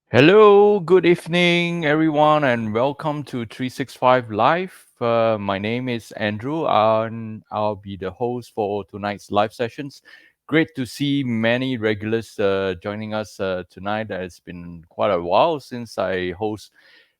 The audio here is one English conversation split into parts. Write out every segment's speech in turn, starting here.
Hello, good evening, everyone, and welcome to 365 Live. My name is Andrew, and I'll be the host for tonight's live sessions. Great to see many regulars joining us tonight. It's been quite a while since I host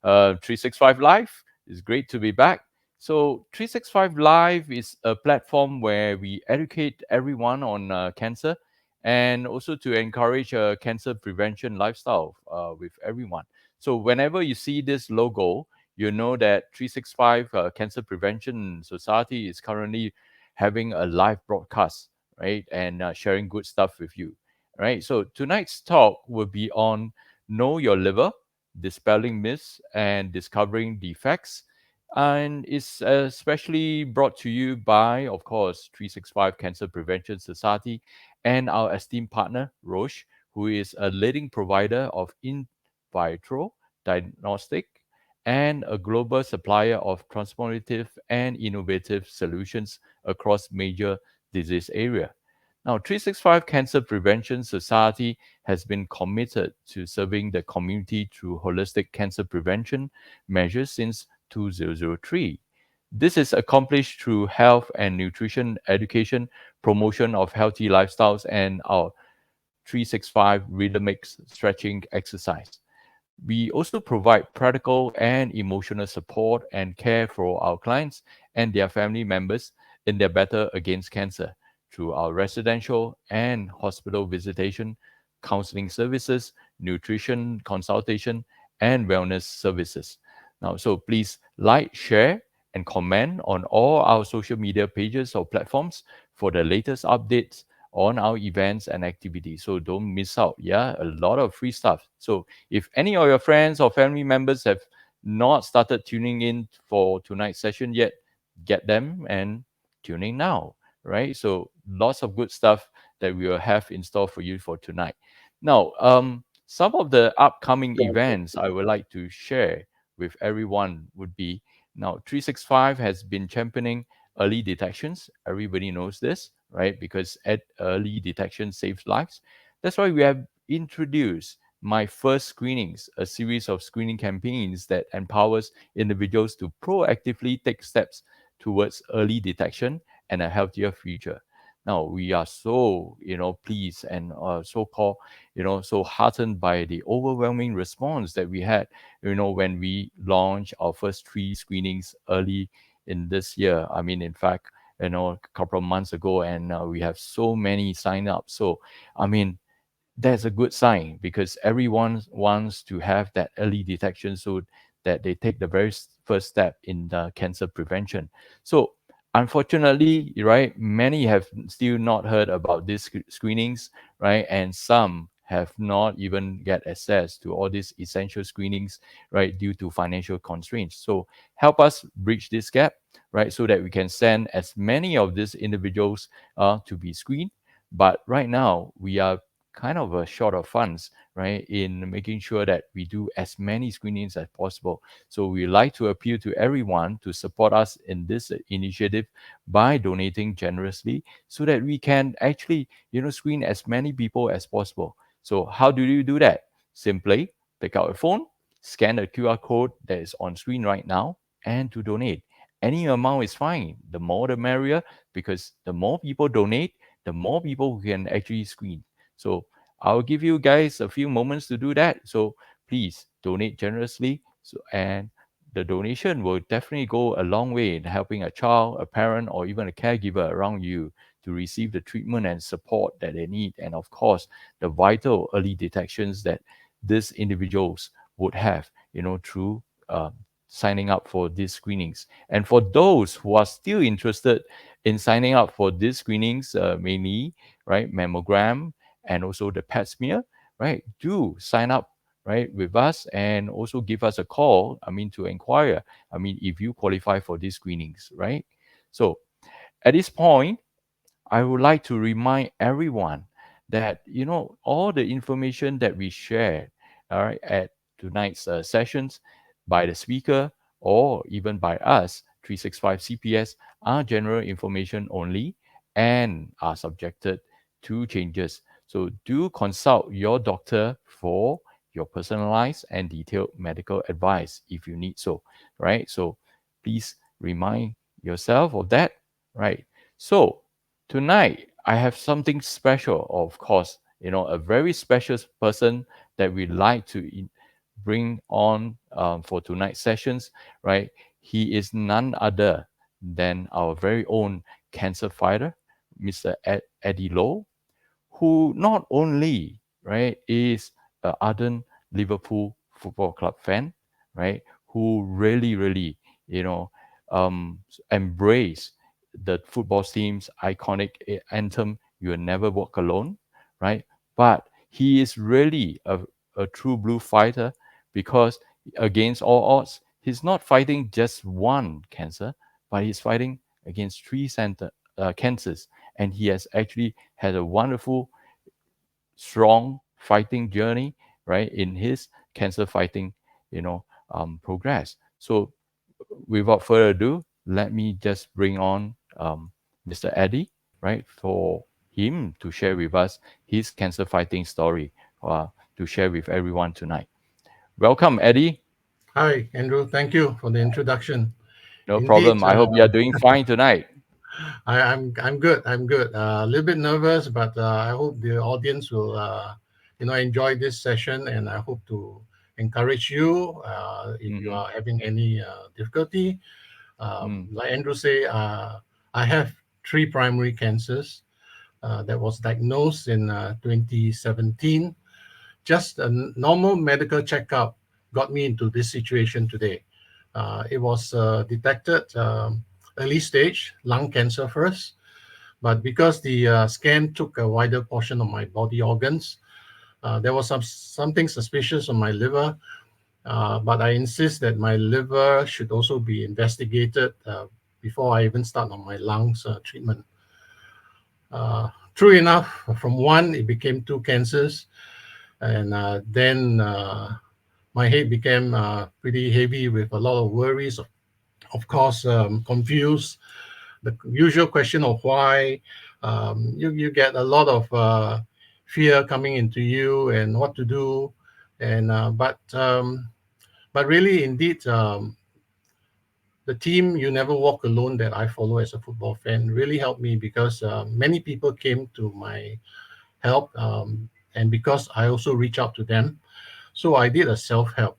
365 Live. It's great to be back. So, 365 Live is a platform where we educate everyone on cancer and also to encourage a cancer prevention lifestyle with everyone. So whenever you see this logo, you know that 365 Cancer Prevention Society is currently having a live broadcast, right, and sharing good stuff with you, right? So tonight's talk will be on Know Your Liver, Dispelling Myths and Discovering Defects. And it's especially brought to you by, of course, 365 Cancer Prevention Society and our esteemed partner, Roche, who is a leading provider of in vitro diagnostic and a global supplier of transformative and innovative solutions across major disease area. Now, 365 Cancer Prevention Society has been committed to serving the community through holistic cancer prevention measures since 2003. This is accomplished through health and nutrition education, promotion of healthy lifestyles, and our 365 rhythmic stretching exercise. We also provide practical and emotional support and care for our clients and their family members in their battle against cancer through our residential and hospital visitation, counseling services, nutrition consultation, and wellness services. Now, so please like, share, and comment on all our social media pages or platforms for the latest updates on our events and activities. So don't miss out. Yeah, a lot of free stuff. So if any of your friends or family members have not started tuning in for tonight's session yet, get them and tune in now, right? So lots of good stuff that we will have in store for you for tonight. Now, some of the upcoming events I would like to share with everyone would be now 365 has been championing early detections. Everybody knows this, right? Because at early detection saves lives. That's why we have introduced my first screenings, a series of screening campaigns that empowers individuals to proactively take steps towards early detection and a healthier future. Now we are so pleased and so called so heartened by the overwhelming response that we had when we launched our first three screenings early in this year. I mean, in fact, a couple of months ago, and we have so many sign up. So I mean, that's a good sign because everyone wants to have that early detection so that they take the very first step in the cancer prevention. So unfortunately, right, many have still not heard about these screenings, right, and some have not even get access to all these essential screenings, right, due to financial constraints. So help us bridge this gap, right, so that we can send as many of these individuals to be screened. But right now we are kind of a short of funds, right, in making sure that we do as many screenings as possible. So we like to appeal to everyone to support us in this initiative by donating generously so that we can actually, screen as many people as possible. So how do you do that? Simply pick out a phone, scan the QR code that is on screen right now, and to donate. Any amount is fine. The more the merrier, because the more people donate, the more people who can actually screen. So I'll give you guys a few moments to do that. So please donate generously. So and the donation will definitely go a long way in helping a child, a parent, or even a caregiver around you to receive the treatment and support that they need. And of course, the vital early detections that these individuals would have, through signing up for these screenings. And for those who are still interested in signing up for these screenings, mainly, right, mammogram, and also the pap smear, right? Do sign up, right, with us and also give us a call. I mean, to inquire. I mean, if you qualify for these screenings, right? So at this point, I would like to remind everyone that all the information that we shared, all right, at tonight's sessions by the speaker or even by us, 365 CPS, are general information only and are subjected to changes. So do consult your doctor for your personalized and detailed medical advice if you need so, right? So please remind yourself of that, right? So tonight, I have something special, of course, a very special person that we like to bring on for tonight's sessions, right? He is none other than our very own cancer fighter, Mr. Eddie Lowe, who not only right is an ardent Liverpool Football Club fan, right, who really you know embrace the football team's iconic anthem "You Will Never Walk Alone," right? But he is really a true blue fighter because against all odds, he's not fighting just one cancer, but he's fighting against three cancers, and he has actually had a wonderful, strong fighting journey, right, in his cancer fighting, you know, progress. So, without further ado, let me just bring on Mr. Eddie, right, for him to share with us his cancer fighting story to share with everyone tonight. Welcome, Eddie. Hi, Andrew. Thank you for the introduction. No Indeed, problem. I hope you are doing fine tonight. I'm good. I'm good. A little bit nervous, but I hope the audience will enjoy this session, and I hope to encourage you if you Mm-hmm. are having any difficulty. Mm, Like Andrew say, I have three primary cancers that was diagnosed in 2017. Just a normal medical checkup got me into this situation today. It was detected early stage lung cancer first, but because the scan took a wider portion of my body organs, there was something suspicious on my liver. But I insist that my liver should also be investigated before I even start on my lungs treatment. True enough, from one it became two cancers, and then my head became pretty heavy with a lot of worries. Of course, confused. The usual question of why. You get a lot of fear coming into you and what to do, and but really, indeed, the team "You Never Walk Alone" that I follow as a football fan really helped me because many people came to my help, and because I also reach out to them, so I did a self help.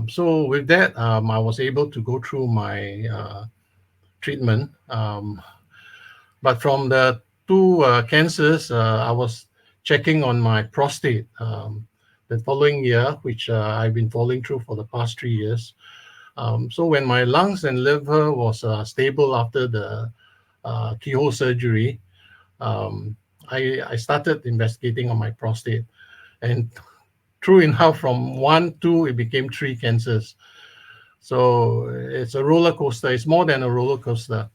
So with that, I was able to go through my treatment. But from the two cancers, I was checking on my prostate the following year, which I've been following through for the past 3 years. So when my lungs and liver was stable after the keyhole surgery, um, I started investigating on my prostate. And true enough, from one, two, it became three cancers. So it's a roller coaster. It's more than a roller coaster.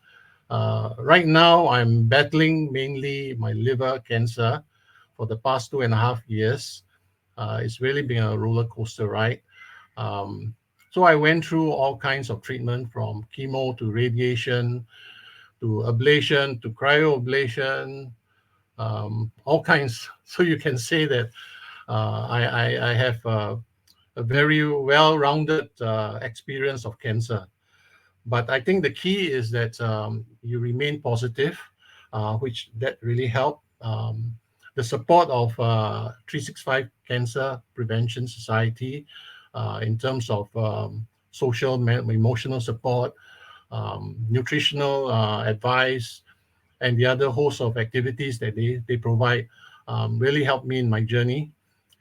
Right now, I'm battling mainly my liver cancer for the past 2.5 years. It's really been a roller coaster ride. Um, so I went through all kinds of treatment from chemo to radiation to ablation to cryoablation, all kinds. So you can say that I have a very well-rounded experience of cancer. But I think the key is that you remain positive, which that really helped. The support of 365 Cancer Prevention Society in terms of social, emotional support, nutritional advice, and the other host of activities that they provide really helped me in my journey.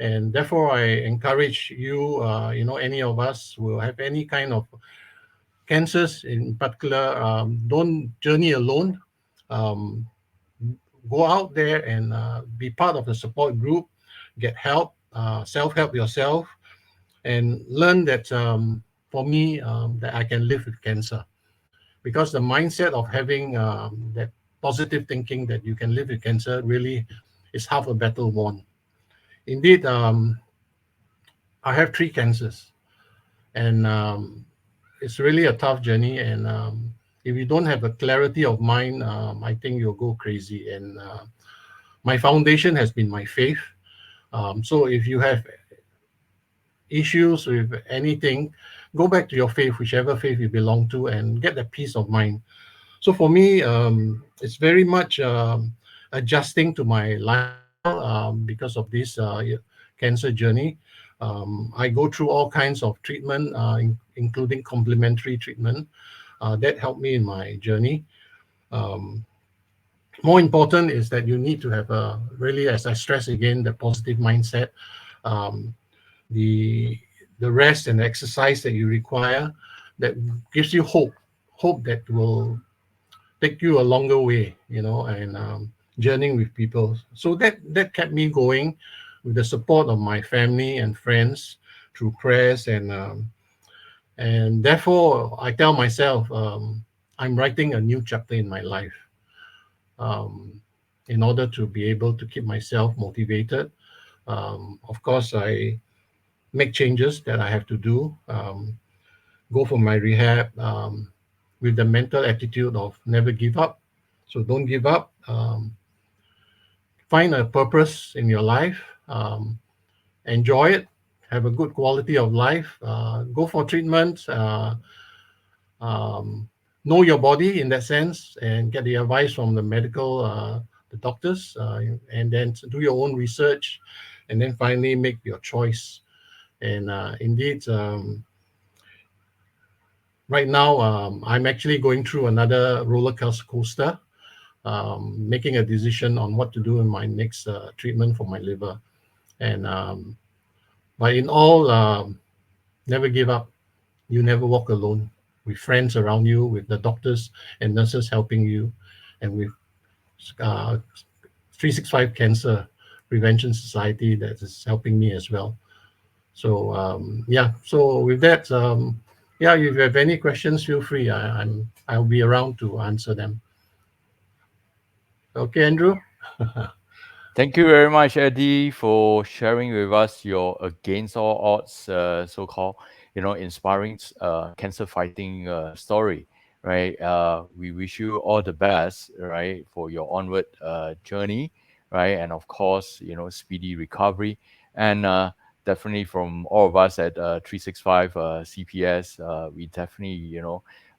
And therefore, I encourage you, any of us who have any kind of cancers in particular, don't journey alone. Um, Go out there and be part of the support group, get help, self help yourself, and learn that for me, that I can live with cancer. Because the mindset of having that positive thinking that you can live with cancer really is half a battle won. Indeed, I have three cancers, and it's really a tough journey. And if you don't have a clarity of mind, I think you'll go crazy. And my foundation has been my faith. So if you have issues with anything, go back to your faith, whichever faith you belong to, and get that peace of mind. So for me, it's very much adjusting to my lifestyle because of this cancer journey. I go through all kinds of treatment, including complementary treatment. That helped me in my journey. Um, More important is that you need to have a really, as I stress again, the positive mindset, um, the the rest and exercise that you require, that gives you hope that will take you a longer way, and journeying with people. So that kept me going with the support of my family and friends through prayers, and therefore I tell myself I'm writing a new chapter in my life, um, in order to be able to keep myself motivated. Of course, I make changes that I have to do, go for my rehab with the mental attitude of never give up. So don't give up. Find a purpose in your life. Enjoy it. Have a good quality of life. Go for treatment. Um, know your body in that sense, and get the advice from the medical, the doctors, and then do your own research, and then finally make your choice. And indeed, right now, I'm actually going through another roller coaster, making a decision on what to do in my next treatment for my liver. And but in all, never give up. You never walk alone. With friends around you, with the doctors and nurses helping you, and with uh, 365 Cancer Prevention Society that is helping me as well. So yeah. So with that, yeah, if you have any questions, feel free. I'll be around to answer them. Okay, Andrew. Thank you very much, Eddie, for sharing with us your against all odds, so-called, inspiring cancer fighting story, right? We wish you all the best, right, for your onward journey, right, and of course, speedy recovery, and definitely from all of us at 365 CPS, we definitely,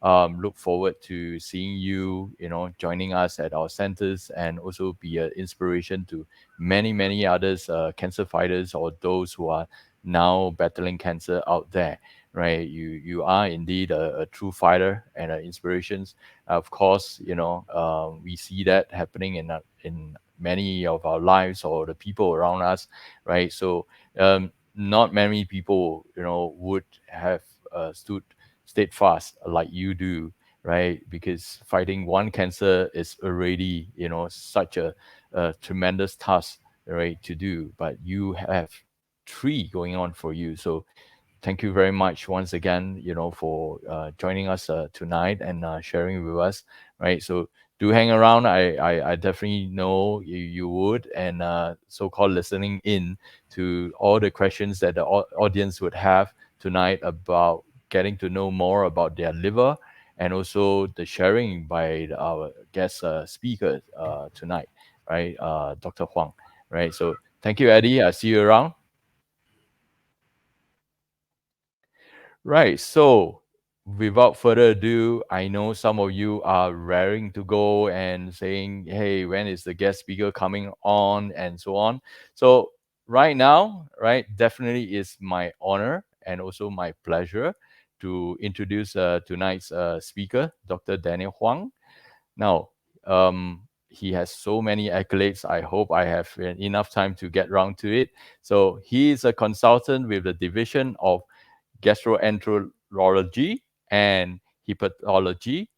look forward to seeing you, joining us at our centers and also be an inspiration to many, many others, cancer fighters or those who are now battling cancer out there, right? You are indeed a true fighter and an inspiration. Of course, we see that happening in many of our lives or the people around us, right? So not many people, would have stood steadfast like you do, right? Because fighting one cancer is already, such a tremendous task, right, to do. But you have three going on for you. So thank you very much once again, for joining us tonight and sharing with us, right? So do hang around. I definitely know you would, and so-called listening in to all the questions that the audience would have tonight about getting to know more about their liver, and also the sharing by our guest speaker tonight, right? Dr. Huang, right? So thank you, Eddie. I'll see you around. Right. So, without further ado, I know some of you are raring to go and saying, hey, when is the guest speaker coming on, and so on. So, right now, right, definitely is my honor and also my pleasure to introduce tonight's speaker, Dr. Daniel Huang. Now, he has so many accolades. I hope I have enough time to get round to it. So, he is a consultant with the Division of Gastroenterology and Hepatology,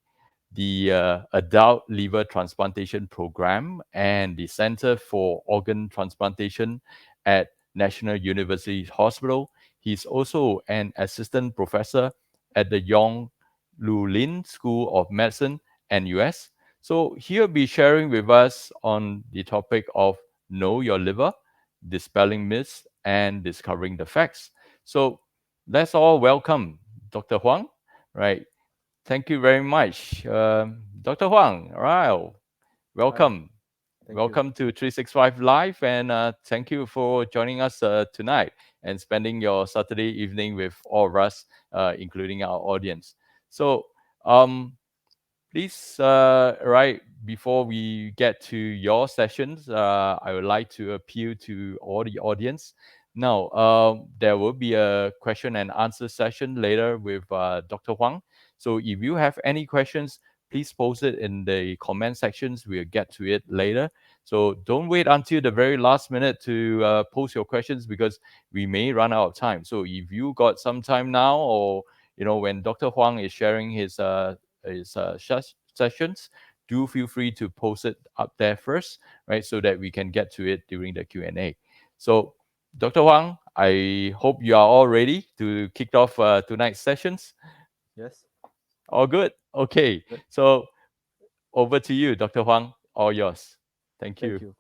the Adult Liver Transplantation Program, and the Center for Organ Transplantation at National University Hospital. He's also an assistant professor at the Yong Lin School of Medicine, NUS. So he'll be sharing with us on the topic of Know Your Liver, Dispelling Myths, and Discovering the Facts. So let's all welcome Dr. Huang, right? Thank you very much, Dr. Huang. All right, Hi, welcome. thank you. Welcome to 365 Live, and thank you for joining us tonight and spending your Saturday evening with all of us, including our audience. So, um, please, right before we get to your sessions, I would like to appeal to all the audience. Now, there will be a question and answer session later with Dr. Huang. So if you have any questions, please post it in the comment sections. We'll get to it later. So don't wait until the very last minute to post your questions, because we may run out of time. So if you got some time now, or when Dr. Huang is sharing his sessions, do feel free to post it up there first, right, so that we can get to it during the Q&A. So, Dr. Huang, I hope you are all ready to kick off tonight's sessions. Yes, All good? Okay. good. So, over to you, Dr. Huang. All yours. Thank Thank you.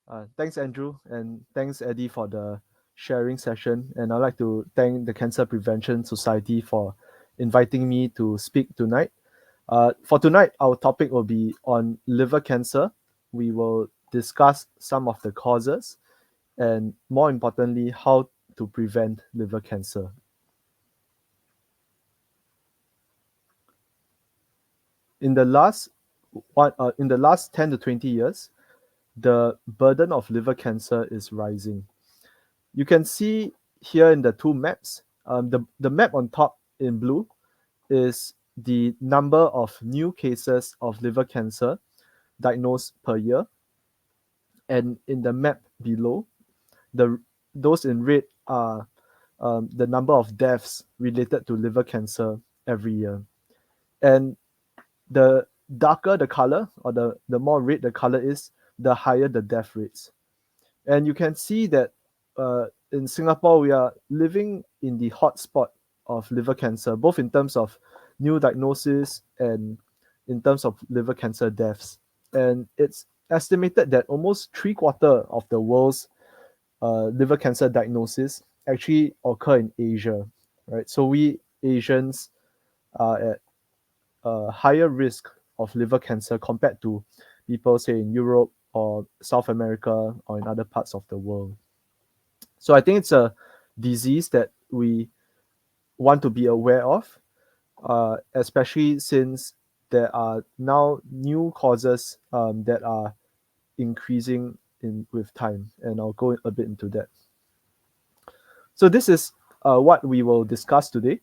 you. Thanks, Andrew, and thanks, Eddie, for the sharing session, and I'd like to thank the Cancer Prevention Society for inviting me to speak tonight. For tonight, our topic will be on liver cancer. We will discuss some of the causes and, more importantly, how to prevent liver cancer. In the last in the last 10 to 20 years, the burden of liver cancer is rising. You can see here in the two maps, the map on top in blue is the number of new cases of liver cancer diagnosed per year. And in the map below, the those in red are the number of deaths related to liver cancer every year. And the darker the color, or the more red the color is, the higher the death rates. And you can see that in Singapore, we are living in the hotspot of liver cancer, both in terms of new diagnosis and in terms of liver cancer deaths. And it's estimated that almost three-quarter of the world's liver cancer diagnosis actually occur in Asia, right? So we Asians are at a higher risk of liver cancer compared to people, say, in Europe or South America or in other parts of the world. So I think it's a disease that we want to be aware of, especially since there are now new causes that are increasing with time, and I'll go a bit into that. So this is what we will discuss today.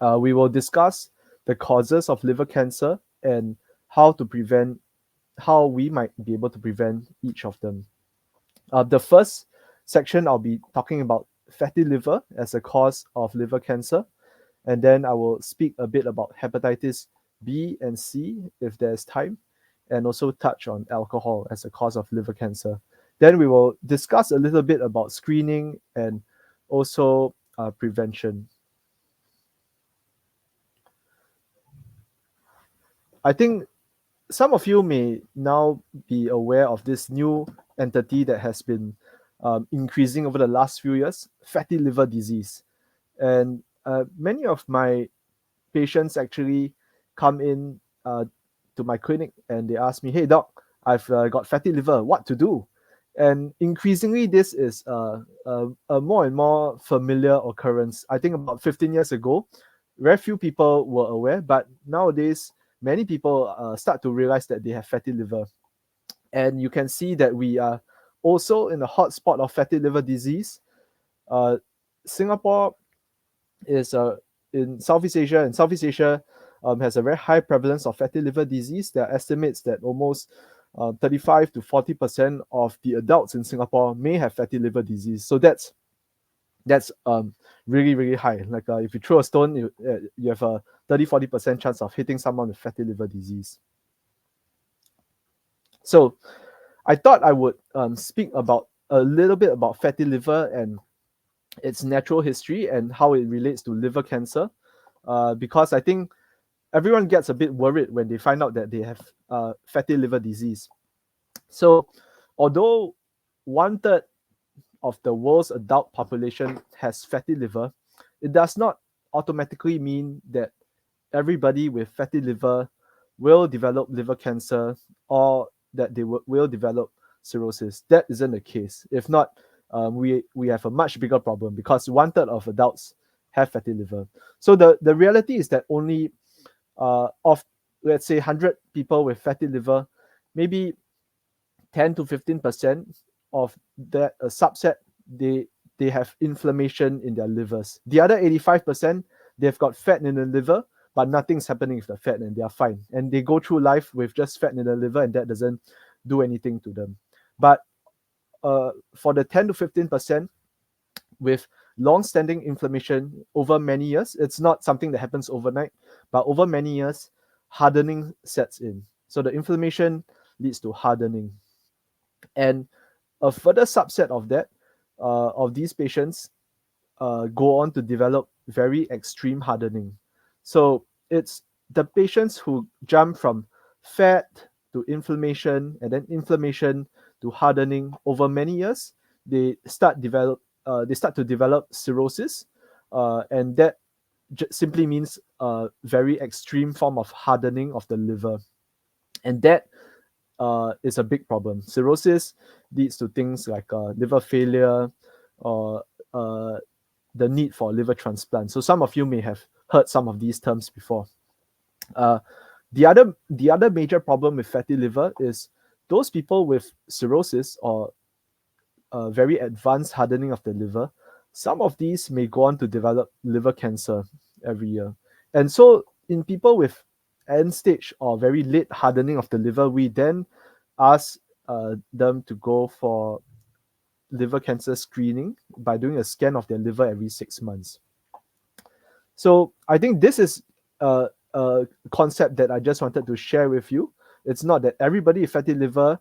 We will discuss the causes of liver cancer and how we might be able to prevent each of them. The first section, I'll be talking about fatty liver as a cause of liver cancer, and then I will speak a bit about hepatitis B and C if there's time, and also touch on alcohol as a cause of liver cancer. Then we will discuss a little bit about screening and also prevention. I think some of you may now be aware of this new entity that has been increasing over the last few years, fatty liver disease. And many of my patients actually come in to my clinic and they ask me, "Hey doc, I've got fatty liver, what to do?" And increasingly, this is a more and more familiar occurrence. I think about 15 years ago, very few people were aware, but nowadays, many people start to realize that they have fatty liver. And you can see that we are also in the hotspot of fatty liver disease. Singapore is in Southeast Asia, and Southeast Asia has a very high prevalence of fatty liver disease. There are estimates that almost 35 to 40% of the adults in Singapore may have fatty liver disease. So that's really, really high. Like if you throw a stone, you have a 30-40% chance of hitting someone with fatty liver disease. So I thought I would speak about a little bit about fatty liver and its natural history and how it relates to liver cancer, because I think everyone gets a bit worried when they find out that they have fatty liver disease. So although 1/3 of the world's adult population has fatty liver, it does not automatically mean that everybody with fatty liver will develop liver cancer or that they will develop cirrhosis. That isn't the case. If not, we have a much bigger problem because 1/3 of adults have fatty liver. So the reality is that only of, let's say, 100 people with fatty liver, maybe 10 to 15% of that subset, they have inflammation in their livers. The other 85%, they've got fat in the liver, but nothing's happening with the fat and they are fine. And they go through life with just fat in the liver and that doesn't do anything to them. But for the 10 to 15% with long-standing inflammation over many years, it's not something that happens overnight, but over many years, hardening sets in. So the inflammation leads to hardening. And a further subset of that, of these patients, go on to develop very extreme hardening. So it's the patients who jump from fat to inflammation and then inflammation to hardening over many years. They start they start to develop cirrhosis, and that simply means a very extreme form of hardening of the liver, and that is a big problem. Cirrhosis leads to things like liver failure or the need for liver transplant. So some of you may have heard some of these terms before. Uh, the other major problem with fatty liver is those people with cirrhosis or very advanced hardening of the liver. Some of these may go on to develop liver cancer every year, and so in people with end stage or very late hardening of the liver, we then ask them to go for liver cancer screening by doing a scan of their liver every 6 months. So I think this is a concept that I just wanted to share with you. It's not that everybody with fatty liver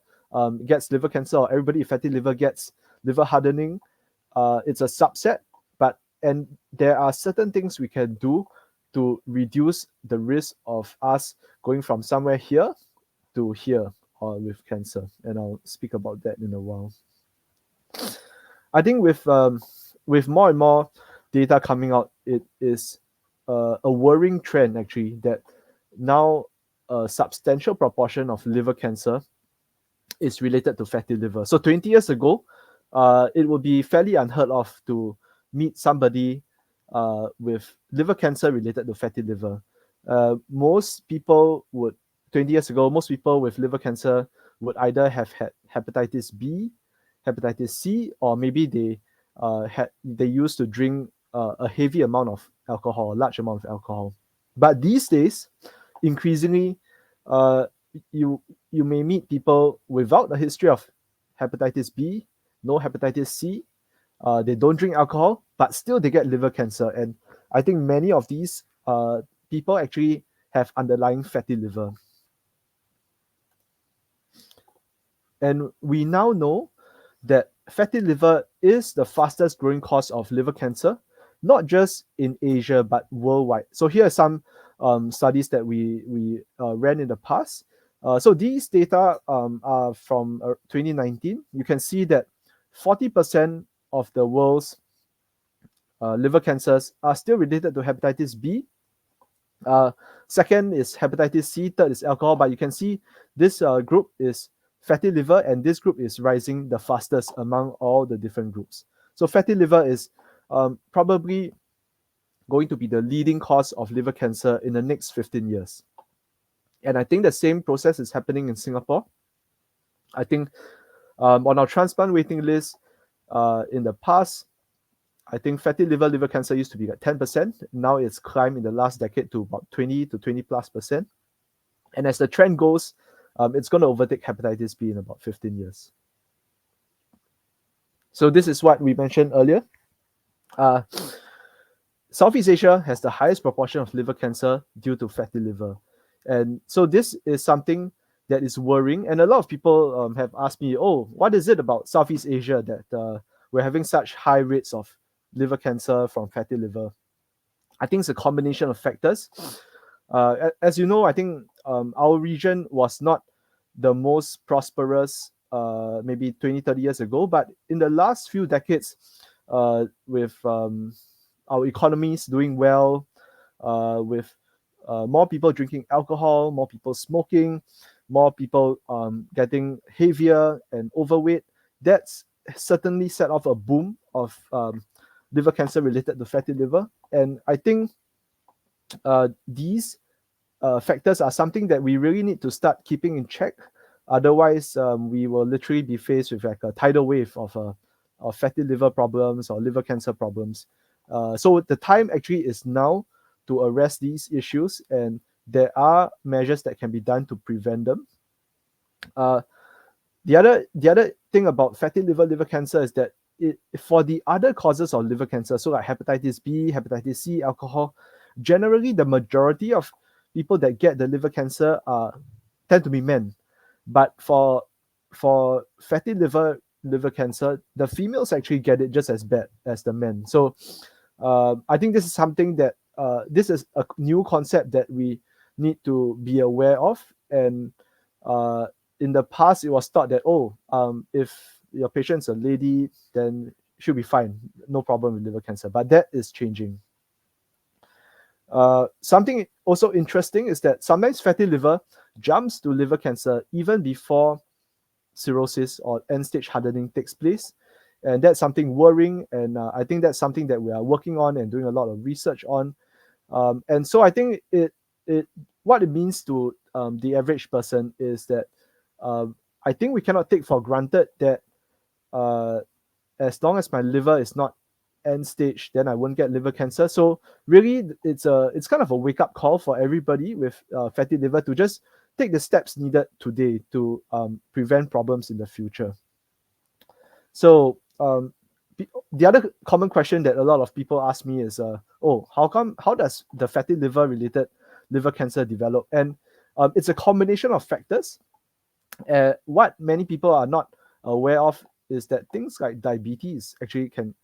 gets liver cancer, or everybody with fatty liver gets liver hardening. It's a subset, and there are certain things we can do to reduce the risk of us going from somewhere here to here or with cancer. And I'll speak about that in a while. I think with more and more data coming out, it is a worrying trend actually that now a substantial proportion of liver cancer is related to fatty liver. So 20 years ago, it would be fairly unheard of to meet somebody with liver cancer related to fatty liver. Most people would 20 years ago, most people with liver cancer would either have had hepatitis B, hepatitis C, or maybe they used to drink a heavy amount of alcohol, a large amount of alcohol. But these days, increasingly, uh, you may meet people without a history of hepatitis B, no hepatitis C. They don't drink alcohol, but still they get liver cancer. And I think many of these people actually have underlying fatty liver. And we now know that fatty liver is the fastest growing cause of liver cancer, not just in Asia, but worldwide. So here are some studies that we ran in the past. So these data are from 2019. You can see that 40% of the world's liver cancers are still related to hepatitis B. Second is hepatitis C. Third is alcohol. But you can see this group is fatty liver, and this group is rising the fastest among all the different groups. So fatty liver is probably going to be the leading cause of liver cancer in the next 15 years. And I think the same process is happening in Singapore. I think on our transplant waiting list in the past, I think fatty liver cancer used to be at 10%. Now it's climbed in the last decade to about 20 to 20+%. And as the trend goes, it's going to overtake hepatitis B in about 15 years. So this is what we mentioned earlier. Southeast Asia has the highest proportion of liver cancer due to fatty liver. And so this is something that is worrying. And a lot of people have asked me, oh, what is it about Southeast Asia that we're having such high rates of liver cancer from fatty liver? I think it's a combination of factors. As you know, I think our region was not the most prosperous maybe 20, 30 years ago, but in the last few decades, with our economies doing well, with more people drinking alcohol, more people smoking, more people getting heavier and overweight, that's certainly set off a boom of liver cancer related to fatty liver. And I think these factors are something that we really need to start keeping in check. Otherwise, we will literally be faced with like a tidal wave of fatty liver problems or liver cancer problems. So the time actually is now to address these issues, and there are measures that can be done to prevent them. The other thing about fatty liver cancer is that for the other causes of liver cancer, so like hepatitis B, hepatitis C, alcohol, generally the majority of people that get the liver cancer tend to be men. But for fatty liver cancer, the females actually get it just as bad as the men. So I think this is something that this is a new concept that we need to be aware of. And in the past, it was thought that if your patient's a lady, then should be fine, no problem with liver cancer. But that is changing. Something also interesting is that sometimes fatty liver jumps to liver cancer even before cirrhosis or end stage hardening takes place. And that's something worrying. And I think that's something that we are working on and doing a lot of research on. And so I think it what it means to the average person is that I think we cannot take for granted that uh, as long as my liver is not end stage, then I won't get liver cancer. So really, it's kind of a wake up call for everybody with fatty liver to just take the steps needed today to prevent problems in the future. So the other common question that a lot of people ask me is, how does the fatty liver related liver cancer develop? And it's a combination of factors. What many people are not aware of is that things like diabetes actually can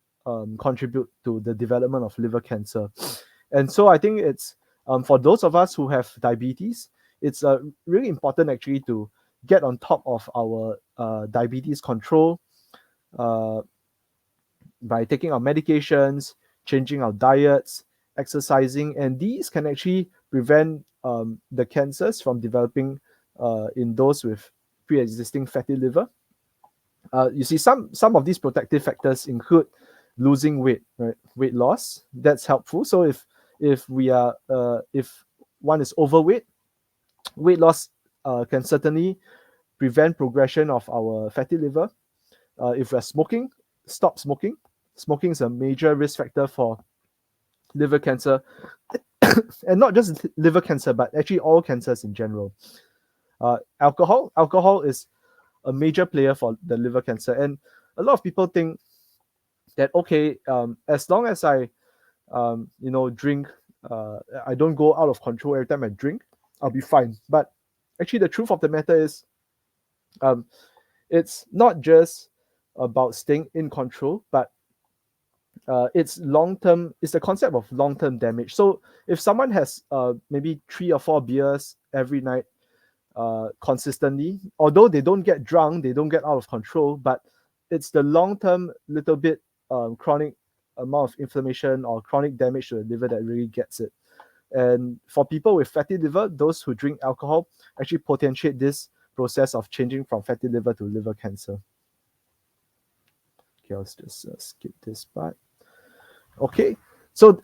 contribute to the development of liver cancer. And so I think it's for those of us who have diabetes, it's really important actually to get on top of our diabetes control uh, by taking our medications, changing our diets, exercising, and these can actually prevent the cancers from developing in those with pre-existing fatty liver. You see, some of these protective factors include losing weight, right? Weight loss, that's helpful. So if we are if one is overweight, weight loss can certainly prevent progression of our fatty liver. If we're smoking, stop smoking. Smoking is a major risk factor for liver cancer, and not just liver cancer, but actually all cancers in general. Alcohol is a major player for the liver cancer, and a lot of people think that okay, as long as I, drink, I don't go out of control every time I drink, I'll be fine. But actually, the truth of the matter is, um, it's not just about staying in control, but it's long term. It's the concept of long term damage. So if someone has maybe 3 or 4 beers every night consistently, although they don't get drunk, they don't get out of control, but it's the long term little bit chronic amount of inflammation or chronic damage to the liver that really gets it. And for people with fatty liver, those who drink alcohol actually potentiate this process of changing from fatty liver to liver cancer. Okay, let's just skip this part. Okay, so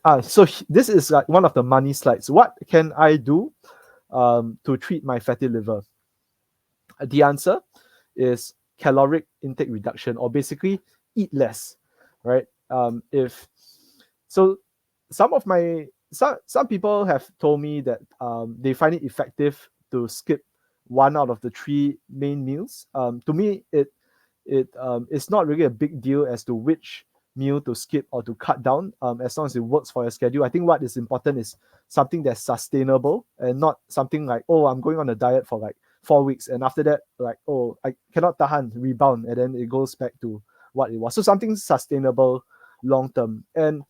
this is like one of the money slides. What can I do to treat my fatty liver? The answer is caloric intake reduction, or basically eat less, right? If so, some people have told me that they find it effective to skip one out of the 3 main meals. To me, it's not really a big deal as to which meal to skip or to cut down, as long as it works for your schedule. I think what is important is something that's sustainable and not something like, oh, I'm going on a diet for like 4 weeks and after that, like, oh, I cannot tahan, rebound, and then it goes back to what it was. So something sustainable long term. And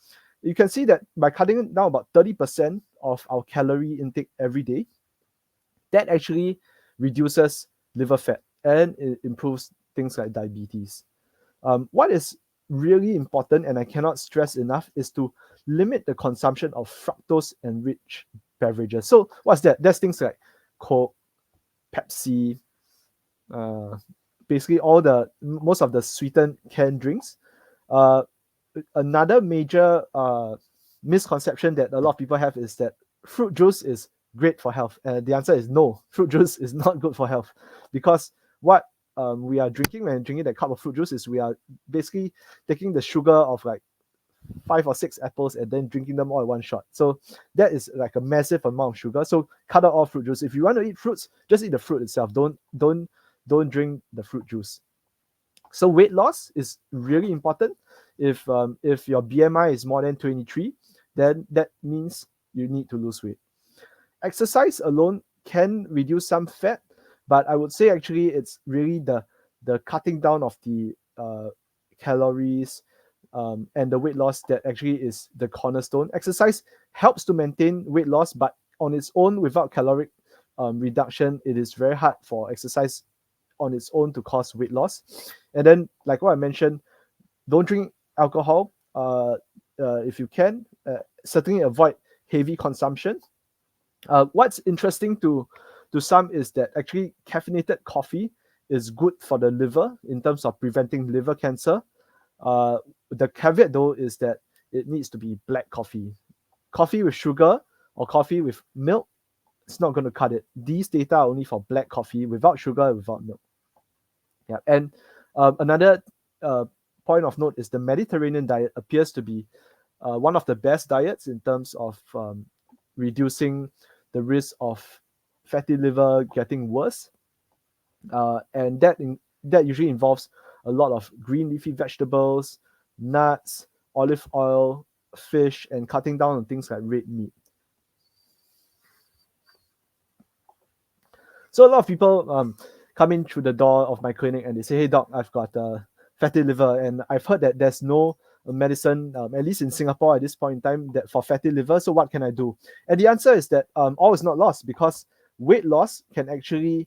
you can see that by cutting down about 30% of our calorie intake every day, that actually reduces liver fat and it improves things like diabetes. What is really important, and I cannot stress enough, is to limit the consumption of fructose enriched beverages. So what's that? That's things like Coke, Pepsi, basically most of the sweetened canned drinks. Another major misconception that a lot of people have is that fruit juice is great for health. The answer is no, fruit juice is not good for health, because what we are drinking when drinking that cup of fruit juice is we are basically taking the sugar of like 5 or 6 apples and then drinking them all at one shot. So that is like a massive amount of sugar. So cut out all fruit juice. If you want to eat fruits, just eat the fruit itself. Don't drink the fruit juice. So weight loss is really important. If your BMI is more than 23, then that means you need to lose weight. Exercise alone can reduce some fat, but I would say actually it's really the cutting down of the calories and the weight loss that actually is the cornerstone. Exercise helps to maintain weight loss, but on its own, without caloric reduction, it is very hard for exercise on its own to cause weight loss. And then, like what I mentioned, don't drink alcohol if you can. Certainly avoid heavy consumption. What's interesting to some is that actually caffeinated coffee is good for the liver in terms of preventing liver cancer. The caveat though is that it needs to be black coffee. Coffee with sugar or coffee with milk, it's not going to cut it. These data are only for black coffee without sugar, without milk. Yeah, and another point of note is the Mediterranean diet appears to be one of the best diets in terms of reducing the risk of fatty liver getting worse, and that usually involves a lot of green leafy vegetables, nuts, olive oil, fish, and cutting down on things like red meat. So a lot of people come in through the door of my clinic and they say, "Hey doc, I've got fatty liver," and I've heard that there's no medicine, at least in Singapore at this point in time, that for fatty liver. So what can I do? And the answer is that all is not lost, because weight loss can actually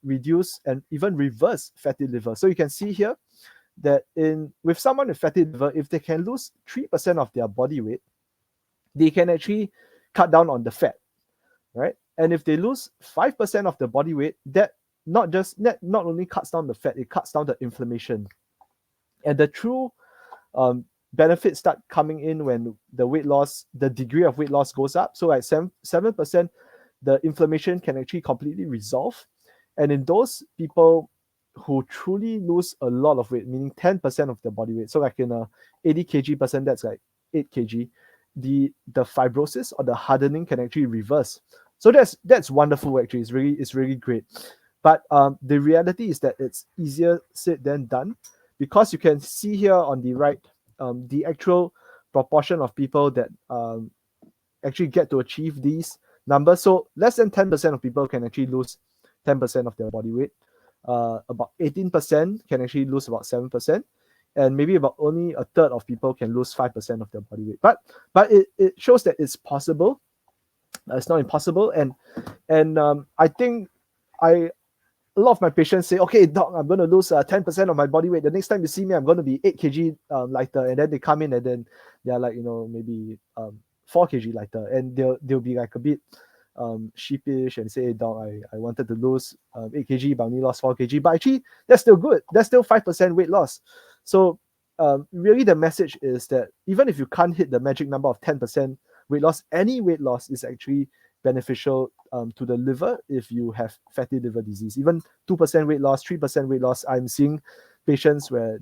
reduce and even reverse fatty liver. So you can see here that with someone with fatty liver, if they can lose 3% of their body weight, they can actually cut down on the fat, right? And if they lose 5% of the body weight, that not only cuts down the fat, it cuts down the inflammation. And the true benefits start coming in when the degree of weight loss goes up. So at 7%, the inflammation can actually completely resolve. And in those people who truly lose a lot of weight, meaning 10% of the body weight, so like in a 80 kg person, that's like 8 kg, the fibrosis or the hardening can actually reverse. So that's wonderful. Actually, it's really great. But the reality is that it's easier said than done, because you can see here on the right the actual proportion of people that actually get to achieve these numbers. So less than 10% of people can actually lose 10% of their body weight. About 18% can actually lose about 7%. And maybe about only a third of people can lose 5% of their body weight. But it shows that it's possible. It's not impossible. And I think a lot of my patients say, "Okay, doc, I'm going to lose 10% of my body weight. The next time you see me, I'm going to be 8 kg lighter." And then they come in and then they're like, maybe 4 kg lighter. And they'll be like a bit sheepish and say, "Hey, doc, I wanted to lose 8 kg, but I only lost 4 kg." But actually, that's still good. That's still 5% weight loss. So really the message is that even if you can't hit the magic number of 10% weight loss, any weight loss is actually beneficial to the liver if you have fatty liver disease. Even 2% weight loss, 3% weight loss, I'm seeing patients where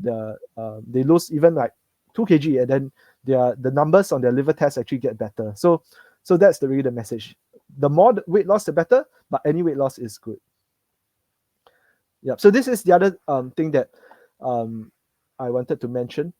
they lose even like 2 kg, and then the numbers on their liver tests actually get better. So that's really the message. The more weight loss, the better, but any weight loss is good. Yeah. So this is the other thing that I wanted to mention.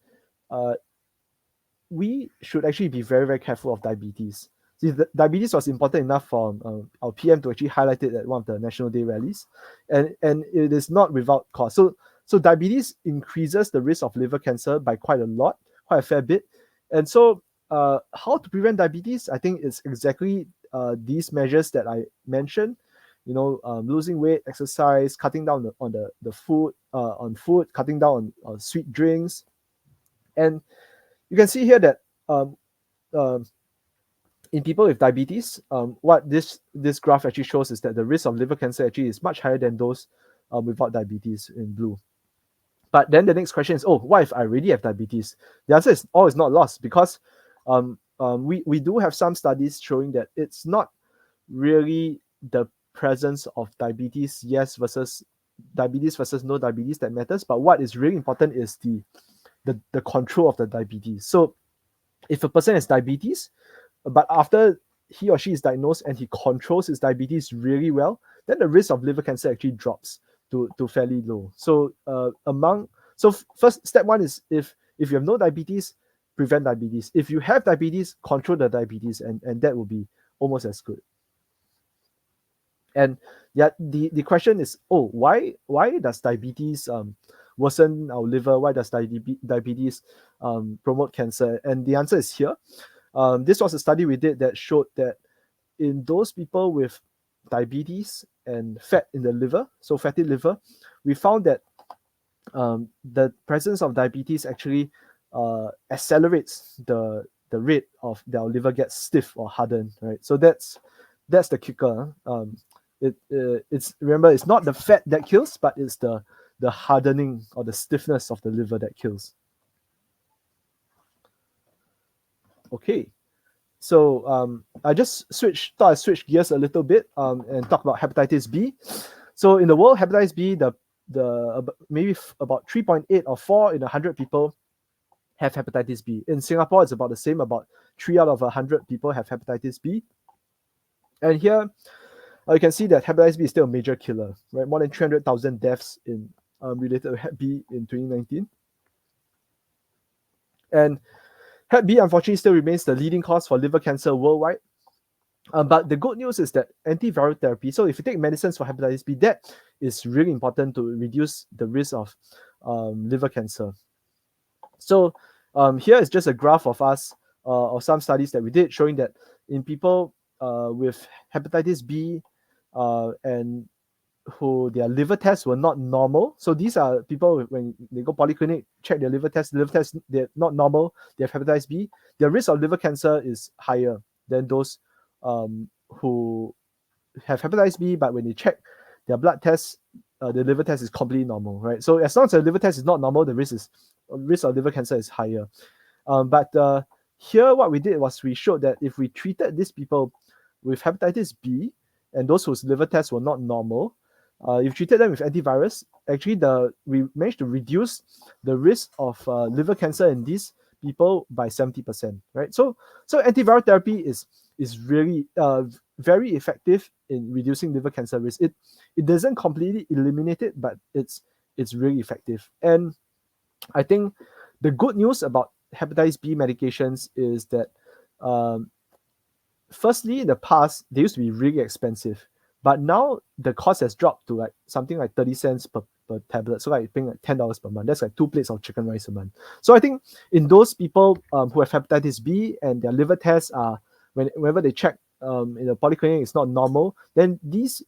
We should actually be very, very careful of diabetes. See, diabetes was important enough for our PM to actually highlight it at one of the National Day rallies, and it is not without cause. So diabetes increases the risk of liver cancer by quite a fair bit. And so how to prevent diabetes? I think it's exactly these measures that I mentioned. Losing weight, exercise, cutting down on the food, cutting down on sweet drinks. And you can see here that in people with diabetes, what this graph actually shows is that the risk of liver cancer actually is much higher than those without diabetes in blue. But then the next question is, what if I already have diabetes? The answer is all is not lost, because we do have some studies showing that it's not really the presence of diabetes, versus no diabetes that matters. But what is really important is the control of the diabetes. So if a person has diabetes, but after he or she is diagnosed and he controls his diabetes really well, then the risk of liver cancer actually drops to fairly low. So first step one is, if you have no diabetes, prevent diabetes. If you have diabetes, control the diabetes, and that will be almost as good. And yeah, the question is, why does diabetes worsen our liver? Why does diabetes promote cancer? And the answer is here. This was a study we did that showed that in those people with diabetes and fat in the liver, so fatty liver, we found that the presence of diabetes actually accelerates the rate of their liver gets stiff or hardened, right? So that's the kicker. It's remember it's not the fat that kills, but it's the hardening or the stiffness of the liver that kills. Okay, so thought I switch gears a little bit and talk about hepatitis B. So in the world, hepatitis B, maybe about 3.8 or 4 in 100 people have hepatitis B. In Singapore, it's about the same. About 3 out of 100 people have hepatitis B. And here, you can see that hepatitis B is still a major killer, right? More than 300,000 deaths in related to Hep B in 2019. And Hep B, unfortunately, still remains the leading cause for liver cancer worldwide. But the good news is that antiviral therapy, so if you take medicines for hepatitis B, that is really important to reduce the risk of liver cancer. So here is just a graph of some studies that we did showing that in people with hepatitis B and who their liver tests were not normal. So these are people when they go polyclinic, check their liver test, they're not normal, they have hepatitis B, their risk of liver cancer is higher than those who have hepatitis B, but when they check their blood test, the liver test is completely normal, right? So as long as the liver test is not normal, the risk of liver cancer is higher. But here what we did was we showed that if we treated these people with hepatitis B and those whose liver tests were not normal, if you treated them with antivirus, actually we managed to reduce the risk of liver cancer in these people by 70%, right? So antiviral therapy is really very effective in reducing liver cancer risk. It doesn't completely eliminate it, but it's really effective. And I think the good news about hepatitis B medications is that firstly, in the past, they used to be really expensive, but now the cost has dropped to like something like 30 cents per tablet. So like paying like $10 per month. That's like 2 plates of chicken rice a month. So I think in those people who have hepatitis B and their liver tests are whenever they check in the polyclinic it's not normal, then these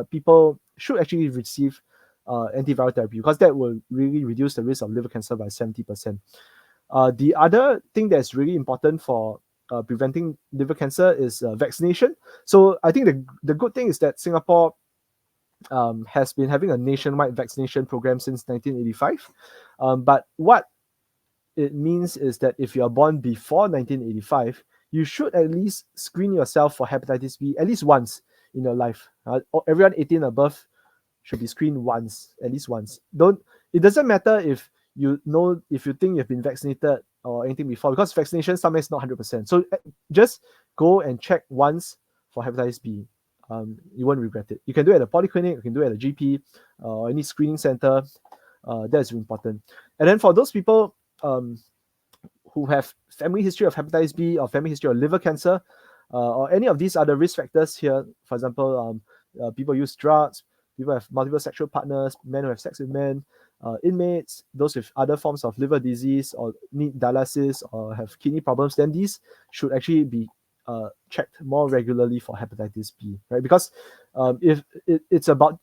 people should actually receive antiviral therapy because that will really reduce the risk of liver cancer by 70%. The other thing that's really important for preventing liver cancer is vaccination. So I think the good thing is that Singapore has been having a nationwide vaccination program since 1985. But what it means is that if you are born before 1985, you should at least screen yourself for hepatitis B at least once in your life. Everyone 18 above should be screened once, at least once. It doesn't matter if you think you've been vaccinated or anything before, because vaccination sometimes not 100%. So just go and check once for hepatitis B. You won't regret it. You can do it at a polyclinic, you can do it at a GP or any screening center. That's important. And then for those people who have family history of hepatitis B or family history of liver cancer or any of these other risk factors here, for example, people use drugs, people have multiple sexual partners, men who have sex with men, inmates, those with other forms of liver disease or need dialysis or have kidney problems, then these should actually be checked more regularly for hepatitis B, right? Because if it's about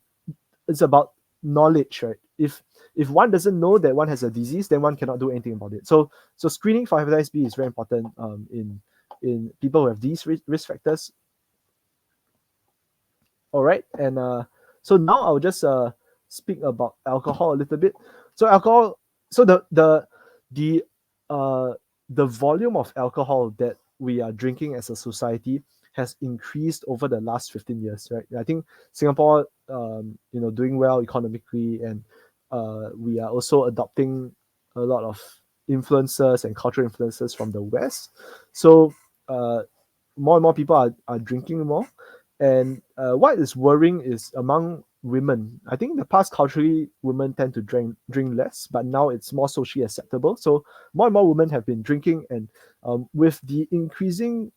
knowledge, right? If one doesn't know that one has a disease, then one cannot do anything about it. So screening for hepatitis B is very important in people who have these risk factors. All right, and so now I'll just speak about alcohol a little bit. So alcohol, so the volume of alcohol that we are drinking as a society has increased over the last 15 years, right? I think Singapore, doing well economically, and we are also adopting a lot of influences and cultural influences from the West. So more and more people are drinking more. And what is worrying is among women. I think in the past, culturally, women tend to drink less, but now it's more socially acceptable. So more and more women have been drinking, and with the increasing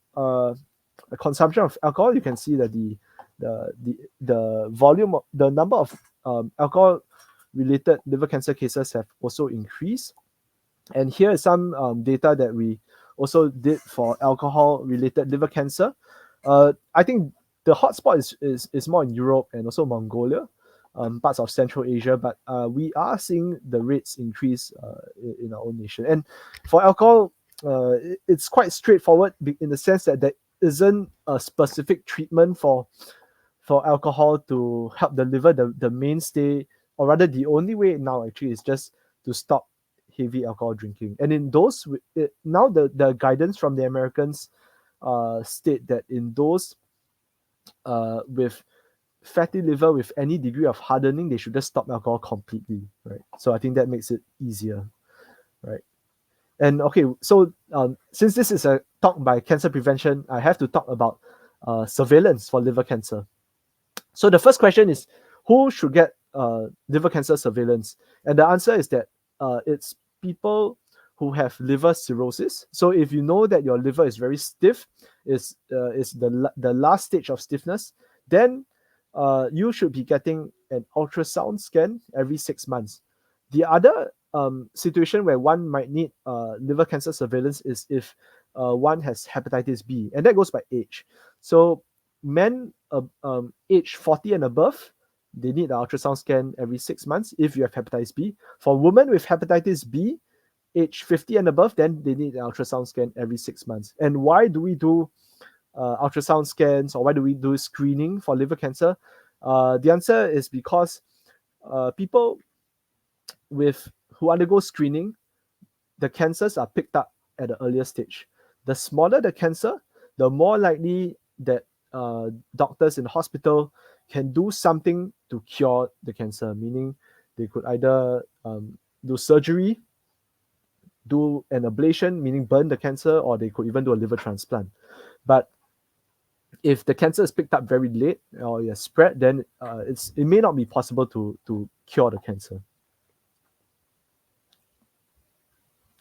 consumption of alcohol, you can see that the volume, the number of alcohol-related liver cancer cases have also increased. And here is some data that we also did for alcohol-related liver cancer. I think the hotspot is more in Europe and also Mongolia. parts of Central Asia, but we are seeing the rates increase in our own nation. And for alcohol, it's quite straightforward in the sense that there isn't a specific treatment for alcohol to help the liver. The mainstay, or rather the only way now actually, is just to stop heavy alcohol drinking. And in those, now the guidance from the Americans state that in those with fatty liver with any degree of hardening, they should just stop alcohol completely, right? So I think that makes it easier, right? And okay, so since this is a talk by cancer prevention, I have to talk about surveillance for liver cancer. So the first question is, who should get liver cancer surveillance? And the answer is that it's people who have liver cirrhosis. So if you know that your liver is very stiff, is the last stage of stiffness, then you should be getting an ultrasound scan every 6 months. The other situation where one might need liver cancer surveillance is if one has hepatitis B, and that goes by age. So men age 40 and above, they need an ultrasound scan every 6 months if you have hepatitis B. For women with hepatitis B, age 50 and above, then they need an ultrasound scan every 6 months. And why do we do ultrasound scans, or why do we do screening for liver cancer? The answer is because people who undergo screening, the cancers are picked up at an earlier stage. The smaller the cancer, the more likely that doctors in the hospital can do something to cure the cancer, meaning they could either do surgery, do an ablation, meaning burn the cancer, or they could even do a liver transplant. But if the cancer is picked up very late or it has spread, then it may not be possible to cure the cancer.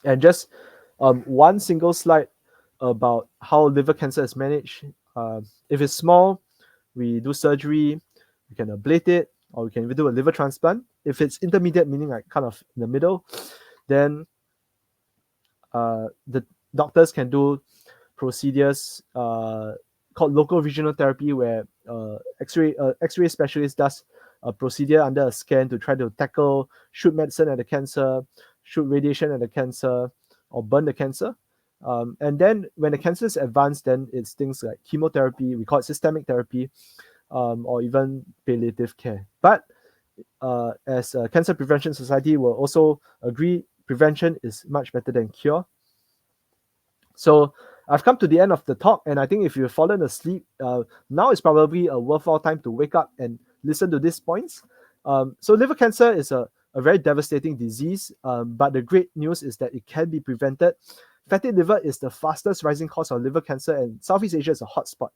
And just one single slide about how liver cancer is managed. If it's small, we do surgery, we can ablate it, or we can even do a liver transplant. If it's intermediate, meaning like kind of in the middle, then the doctors can do procedures called local regional therapy, where X-ray specialist does a procedure under a scan to try to tackle, shoot medicine at the cancer, shoot radiation at the cancer, or burn the cancer. And then when the cancer is advanced, then it's things like chemotherapy, we call it systemic therapy, or even palliative care. But as a Cancer Prevention Society will also agree, prevention is much better than cure. So I've come to the end of the talk, and I think if you've fallen asleep, now is probably a worthwhile time to wake up and listen to these points. So liver cancer is a very devastating disease, but the great news is that it can be prevented. Fatty liver is the fastest rising cause of liver cancer, and Southeast Asia is a hotspot.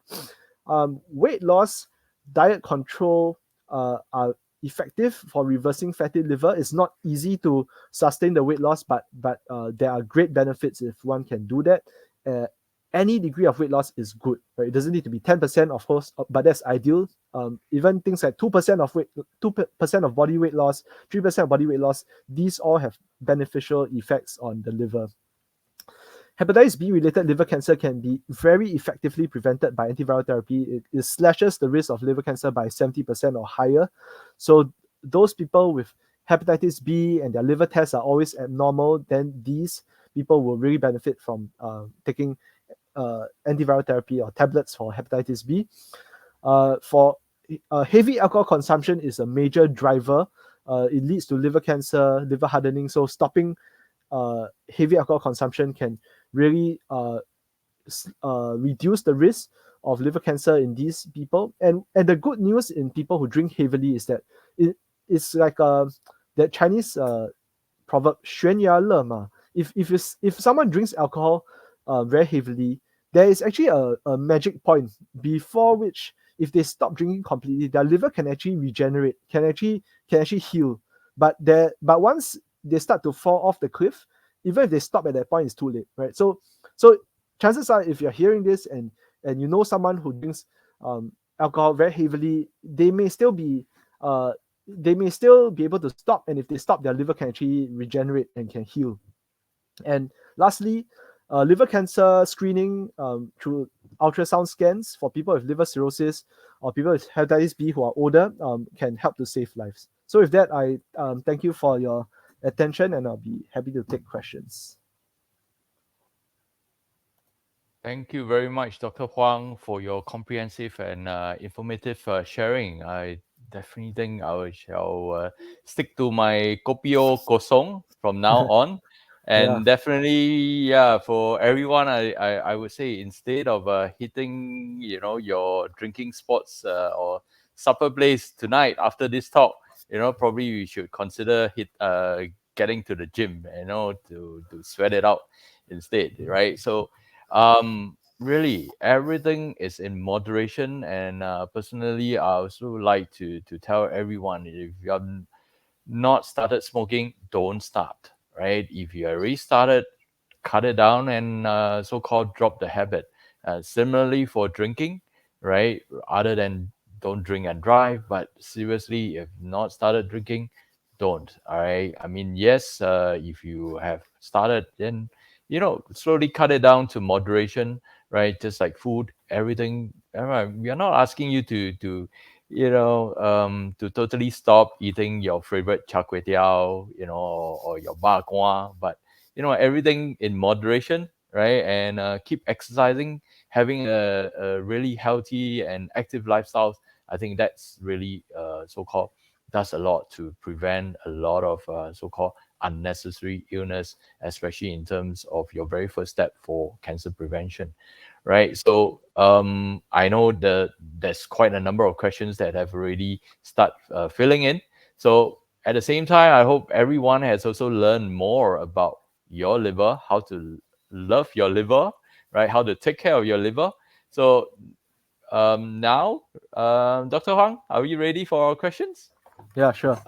Weight loss, diet control are effective for reversing fatty liver. It's not easy to sustain the weight loss, but there are great benefits if one can do that. Any degree of weight loss is good, right? It doesn't need to be 10%, of course, but that's ideal. Even things like 2% of weight, 2% of body weight loss, 3% of body weight loss, these all have beneficial effects on the liver. Hepatitis B related liver cancer can be very effectively prevented by antiviral therapy. It slashes the risk of liver cancer by 70% or higher. So those people with hepatitis B and their liver tests are always abnormal, then these people will really benefit from taking antiviral therapy or tablets for hepatitis B. For heavy alcohol consumption is a major driver. It leads to liver cancer, liver hardening. So stopping heavy alcohol consumption can really reduce the risk of liver cancer in these people. And the good news in people who drink heavily is that it's like that Chinese proverb, 悬崖勒马. If someone drinks alcohol very heavily, there is actually a magic point before which, if they stop drinking completely, their liver can actually regenerate, can actually heal. But once they start to fall off the cliff, even if they stop at that point, it's too late, right? So chances are, if you're hearing this and you know someone who drinks alcohol very heavily, they may still be able to stop, and if they stop, their liver can actually regenerate and can heal. And lastly, liver cancer screening through ultrasound scans for people with liver cirrhosis or people with hepatitis B who are older can help to save lives. So with that, I thank you for your attention, and I'll be happy to take questions. Thank you very much, Dr. Huang, for your comprehensive and informative sharing. I definitely think shall stick to my kopio kosong from now on. Yeah, And definitely, yeah, for everyone, I would say instead of hitting, your drinking spots or supper place tonight after this talk, probably you should consider getting to the gym, to sweat it out instead, right? So really everything is in moderation, and personally I also like to tell everyone, if you're not started smoking, don't start, right? If you already started, cut it down and so-called drop the habit. Similarly for drinking, right? Other than don't drink and drive, but seriously, if not started drinking, don't. All right. I mean, yes, if you have started, then slowly cut it down to moderation, right? Just like food, everything. We are not asking you to totally stop eating your favorite char kway teow, or your ba kwa, but everything in moderation, right? And keep exercising, having a really healthy and active lifestyle. I think that's really so-called does a lot to prevent a lot of so-called unnecessary illness, especially in terms of your very first step for cancer prevention, right? So I know there's quite a number of questions that have already start filling in. So at the same time, I hope everyone has also learned more about your liver, how to love your liver, right? How to take care of your liver. So now, Dr. Huang, are we ready for our questions? yeah, sure.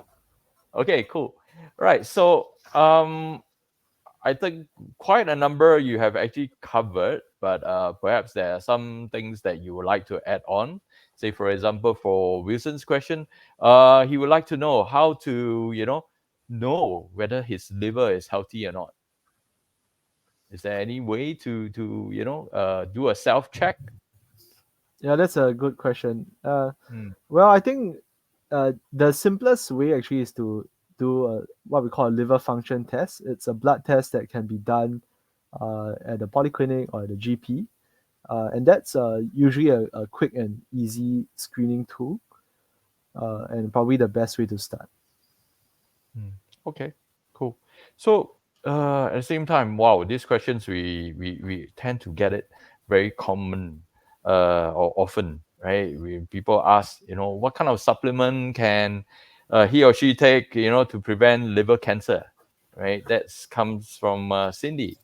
Okay, cool. Right. So I think quite a number you have actually covered, but perhaps there are some things that you would like to add on. Say, for example, for Wilson's question, he would like to know how to, know whether his liver is healthy or not. Is there any way to do a self check? Yeah, that's a good question. Mm, Well, I think the simplest way actually is to do what we call a liver function test. It's a blood test that can be done at the polyclinic or the GP, and that's usually a quick and easy screening tool, and probably the best way to start. mm. Okay, cool. So at the same time, wow, these questions we tend to get it very common or often, right? People ask, what kind of supplement can he or she take, to prevent liver cancer, right? That comes from Cindy.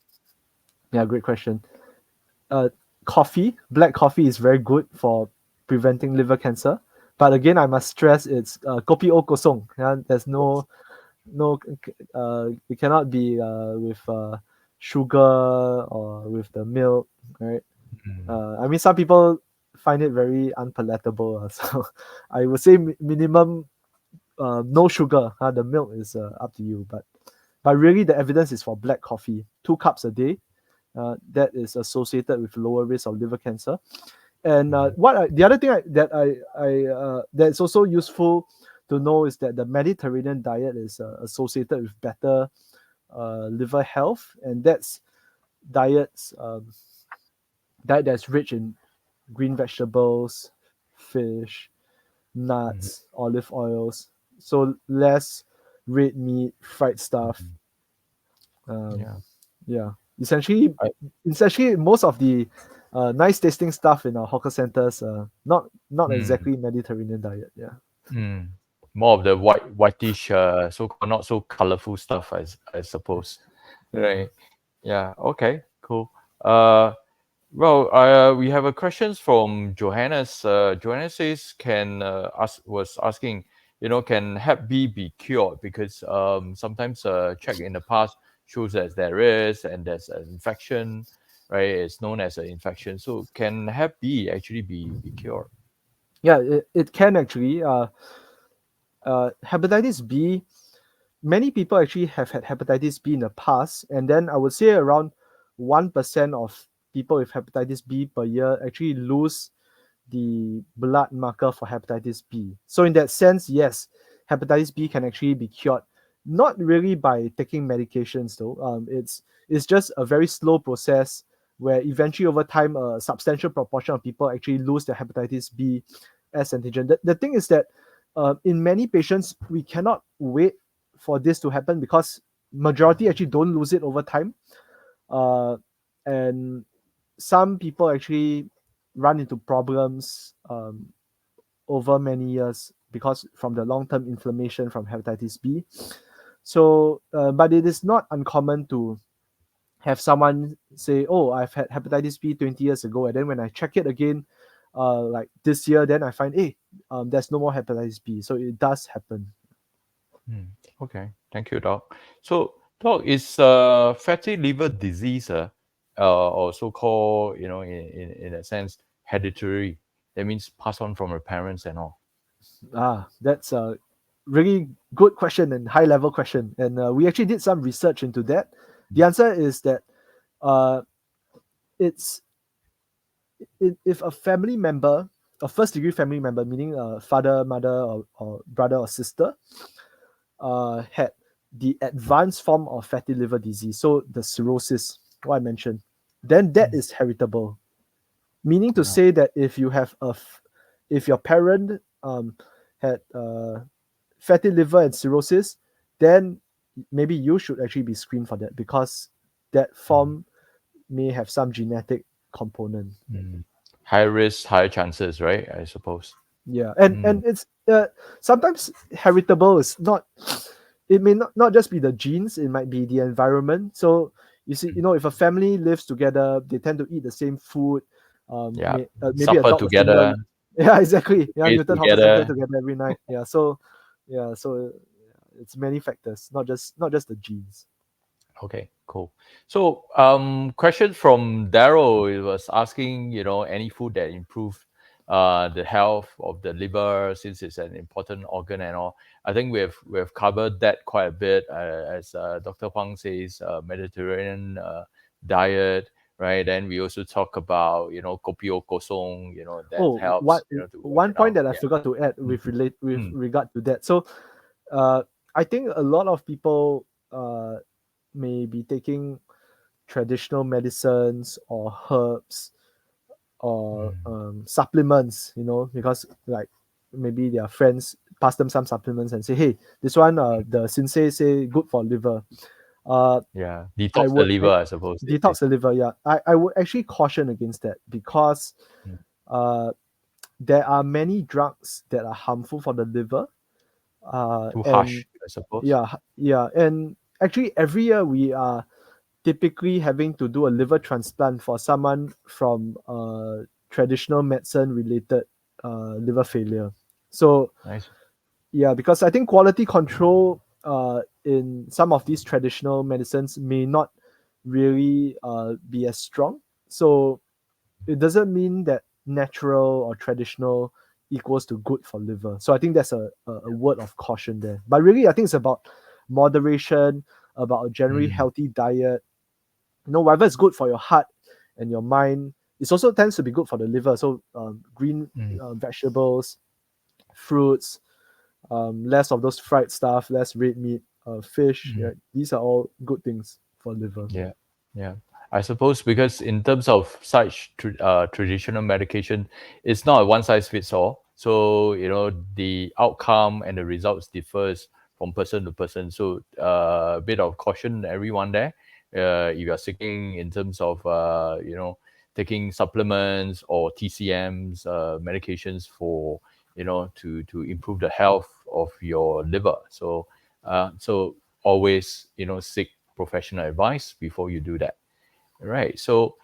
Yeah, great question. uh, Coffee, black coffee is very good for preventing liver cancer. But again, I must stress it's kopi o kosong. Yeah? There's no, it cannot be with sugar or with the milk, right? Mm, I mean, some people find it very unpalatable. So I would say minimum no sugar. The milk is up to you. But really, the evidence is for black coffee, 2 cups a day, that is associated with lower risk of liver cancer. And mm, the other thing that's also useful to know is that the Mediterranean diet is associated with better liver health, and that's diets diet that's rich in green vegetables, fish, mhm. nuts, olive oils, so less red meat, fried stuff. Mhm. Um, Yeah. yeah, essentially, I, essentially most of the nice tasting stuff in our hawker centers, not mm, exactly Mediterranean diet. Yeah, mm. More of the whitish, so-called not so colorful stuff, I suppose. yeah, Right. Yeah. Okay. Cool. Well, we have a questions from Johannes. Johannes says, "Can was asking, can Hep B be cured? Because sometimes check in the past shows that there is, and there's an infection, right? It's known as an infection. So can Hep B actually be cured?" yeah. It can actually. Hepatitis B. Many people actually have had hepatitis B in the past, and then I would say around 1% of people with hepatitis B per year actually lose the blood marker for hepatitis B. So in that sense, yes, hepatitis B can actually be cured, not really by taking medications though. It's just a very slow process where eventually over time a substantial proportion of people actually lose their hepatitis B S antigen. The thing is that in many patients we cannot wait for this to happen because majority actually don't lose it over time. And some people actually run into problems over many years because from the long-term inflammation from hepatitis B. So, but it is not uncommon to have someone say, "Oh, I've had hepatitis B 20 years ago," and then when I check it again, like this year, then I find, hey, there's no more hepatitis B. So it does happen. Mm. Okay, thank you, Doc. So, Doc, is fatty liver disease, or so-called, in a sense, hereditary? That means passed on from the parents and all. That's a really good question and high level question. And we actually did some research into that. The answer is that uh, it's if a family member, a first degree family member, meaning a father, mother, or brother or sister, had the advanced form of fatty liver disease, so the cirrhosis, what I mentioned, then that Mm. is heritable. Meaning to Right. say that if you have if your parent had fatty liver and cirrhosis, then maybe you should actually be screened for that because that Mm. form may have some genetic component. Mm. High risk, high chances, right? I suppose. Yeah, and Mm. it's sometimes heritable is not. It may not just be the genes; it might be the environment. So you see, if a family lives together, they tend to eat the same food. Yeah. Maybe Suffer adopt a similar. together, Yeah, exactly. Yeah, raise Newton Hawker Center together. together every night. So it's many factors, not just the genes. Okay, cool. So, question from Daryl. It was asking, any food that improve the health of the liver, since it's an important organ and all. I think we have covered that quite a bit, as Dr. Huang says, Mediterranean diet, right? Then we also talk about, kopi o kosong, that Oh, helps, to wash one it point out. that I Yeah. forgot to add with Mhm. Mm. regard to that. So, uh, I think a lot of people may be taking traditional medicines or herbs or Mm. supplements, because like maybe their friends pass them some supplements and say, hey, this one the sensei say good for liver. Uh, Yeah. I Detox the would liver, I suppose they say. detox the liver. Yeah, I would actually caution against that because Mm. uh, there are many drugs that are harmful for the liver. Too And harsh, I suppose. yeah, yeah, and actually every year we are typically having to do a liver transplant for someone from traditional medicine related liver failure. So Nice. yeah, because I think quality control in some of these traditional medicines may not really be as strong. So it doesn't mean that natural or traditional equals to good for liver. So I think that's a word of caution there. But really, I think it's about moderation, about a generally Mm. healthy diet. Whatever is good for your heart and your mind, it also tends to be good for the liver. So green Mm. vegetables, fruits, less of those fried stuff, less red meat, fish. Mm. Yeah, these are all good things for liver. Yeah, yeah. I suppose because in terms of such traditional medication, it's not a one size fits all. So the outcome and the results differs from person to person. So a bit of caution, everyone there. If you are seeking in terms of taking supplements or TCMs, medications for to improve the health of your liver. So always seek professional advice before you do that. Right. So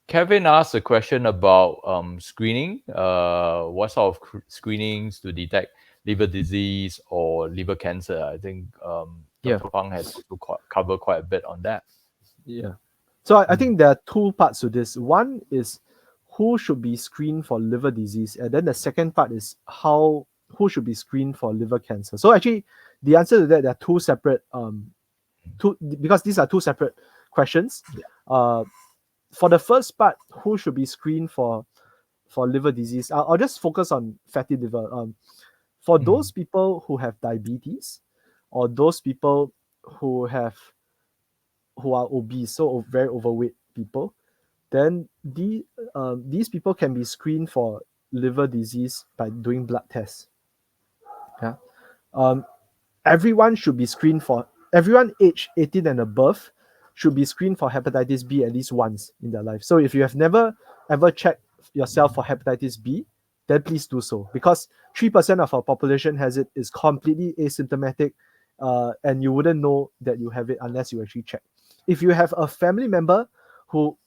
Kevin asked a question about screening. What sort of screenings to detect liver disease or liver cancer? I think Yeah, Dr. Pang has also covered quite a bit on that. yeah. So I Mm. think there are two parts to this. One is who should be screened for liver disease, and then the second part is who should be screened for liver cancer. So actually, the answer to that, there are two separate two because these are two separate questions. Yeah. Uh, for the first part, who should be screened for liver disease? I'll just focus on fatty liver. For Mm. those people who have diabetes, or those people who have who are obese, so very overweight people, then these people can be screened for liver disease by doing blood tests. Yeah. Um, everyone should be screened for everyone aged 18 and above should be screened for hepatitis B at least once in their life. So if you have never ever checked yourself for hepatitis B, then please do so, because 3% of our population has it, is completely asymptomatic, and you wouldn't know that you have it unless you actually check. If you have a family member who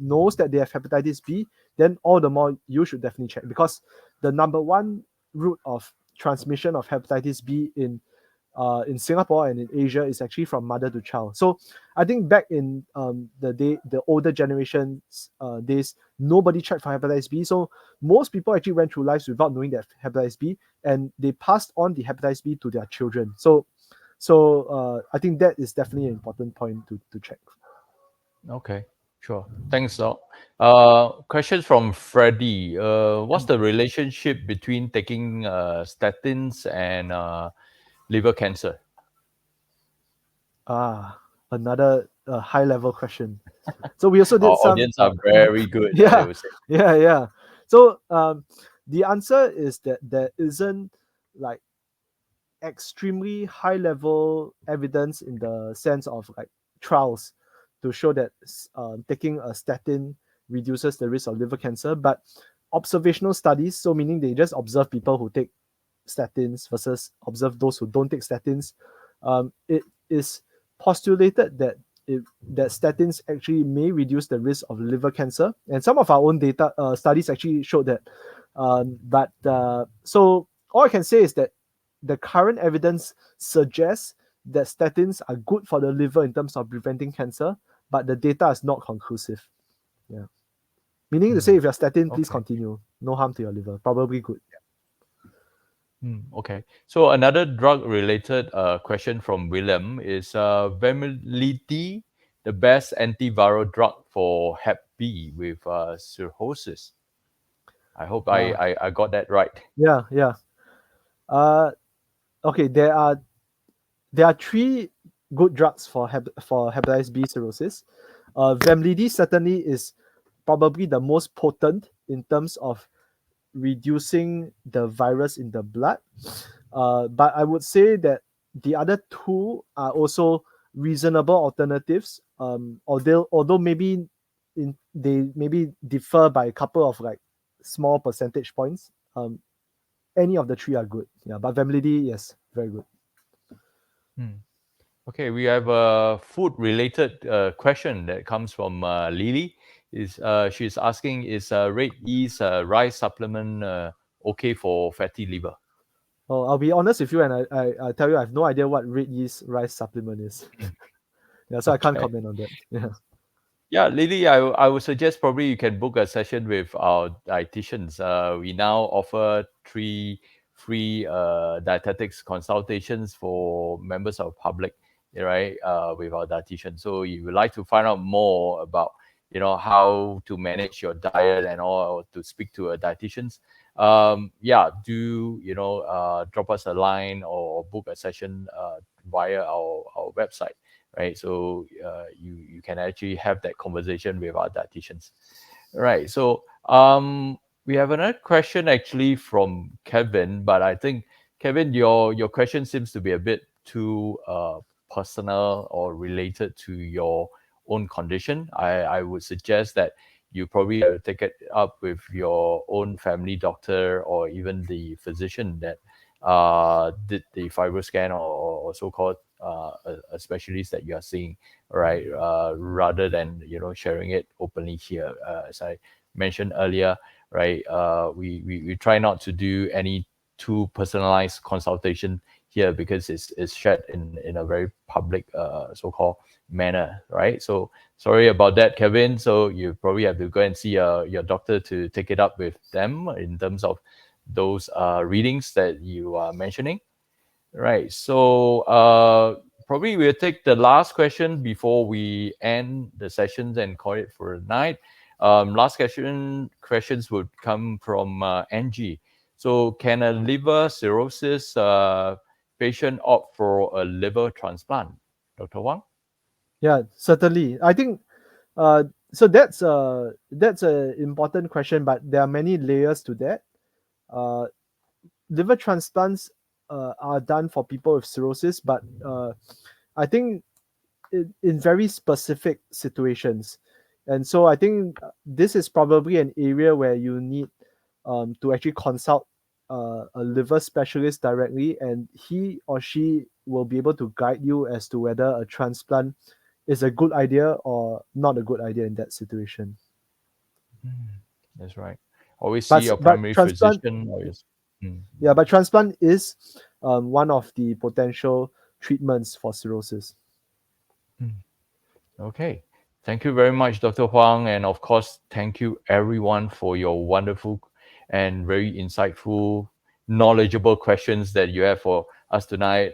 knows that they have hepatitis B, then all the more you should definitely check, because the number one route of transmission of hepatitis B in Singapore and in Asia is actually from mother to child. So I think back in the older generations days, nobody checked for hepatitis B. So most people actually went through lives without knowing that hepatitis B, and they passed on the hepatitis B to their children. So I think that is definitely an important point to check. Okay, sure. Thanks, Doc. Questions from Freddie. What's the relationship between taking statins and liver cancer? Another high level question. So we also Our did some audience are very good, I yeah, would say. yeah. So the answer is that there isn't like extremely high level evidence in the sense of like trials to show that taking a statin reduces the risk of liver cancer, but observational studies, so meaning they just observe people who take statins versus observe those who don't take statins, it is postulated that that statins actually may reduce the risk of liver cancer, and some of our own data studies actually showed that. But so all I can say is that the current evidence suggests that statins are good for the liver in terms of preventing cancer, but the data is not conclusive. Yeah. Meaning to say, Mm, if you're statin, please okay. continue. No harm to your liver. Probably good. Okay. So another drug-related question from William is Vemlidy the best antiviral drug for Hep B with cirrhosis? I hope Uh, I got that right. yeah. Uh, okay, there are three good drugs for hepatitis B cirrhosis. Vemlidy certainly is probably the most potent in terms of reducing the virus in the blood. But I would say that the other two are also reasonable alternatives. Although maybe they maybe differ by a couple of like small percentage points. Any of the three are good. Yeah, but Vemlidy, yes, very good. Hmm. Okay, we have a food-related question that comes from Lily. She's asking, is red yeast rice supplement okay for fatty liver? Oh, I'll be honest with you, and I tell you, I have no idea what red yeast rice supplement is. Yeah, so I can't Okay. comment on that. Yeah. Yeah, Lily, I would suggest probably you can book a session with our dietitians. We now offer 3 free dietetics consultations for members of public, right? With our dietitian. So you would like to find out more about, how to manage your diet and all, or to speak to a dietitians. Yeah, do drop us a line or book a session via our website, right? So you can actually have that conversation with our dietitians, right? So we have another question actually from Kevin, but I think Kevin, your question seems to be a bit too personal or related to your own condition. I would suggest that you probably have to take it up with your own family doctor or even the physician that did the fibroscan or so-called a specialist that you are seeing, right? Rather than sharing it openly here. As I mentioned earlier, right? We try not to do any too personalized consultation here because it's shared in a very public so-called manner, right? So sorry about that, Kevin. So you probably have to go and see your doctor to take it up with them in terms of those readings that you are mentioning. Right. So probably we'll take the last question before we end the sessions and call it for the night. Last questions would come from Angie. So, can a liver cirrhosis patient opt for a liver transplant, Dr. Wang? Yeah, certainly. I think uh, so. That's a important question, but there are many layers to that. Uh, Liver transplants are done for people with cirrhosis, but I think in very specific situations. And so I think this is probably an area where you need to actually consult a liver specialist directly, and he or she will be able to guide you as to whether a transplant is a good idea or not a good idea in that situation. Mm, that's right. Always see But your but primary transplant, physician. Always. Mm, yeah, but transplant is one of the potential treatments for cirrhosis. mm. Okay. Thank you very much, Dr. Huang. And of course, thank you everyone for your wonderful and very insightful, knowledgeable questions that you have for us tonight.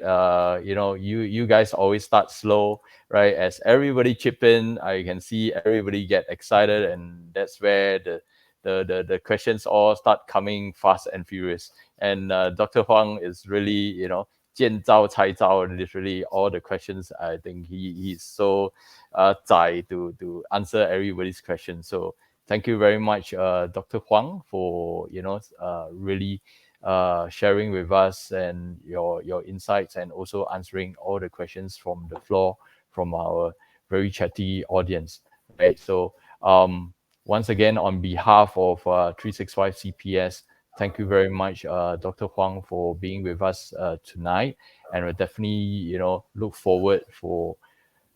You guys always start slow, right? As everybody chip in, I can see everybody get excited, and that's where the questions all start coming fast and furious. And Dr. Huang is really, 见招拆招, literally all the questions. I think he's so zai to answer everybody's question. So thank you very much, Dr. Huang, for really sharing with us and your insights, and also answering all the questions from the floor from our very chatty audience. Right. So once again, on behalf of 365 CPS, thank you very much, Dr. Huang, for being with us tonight, and we'll definitely look forward for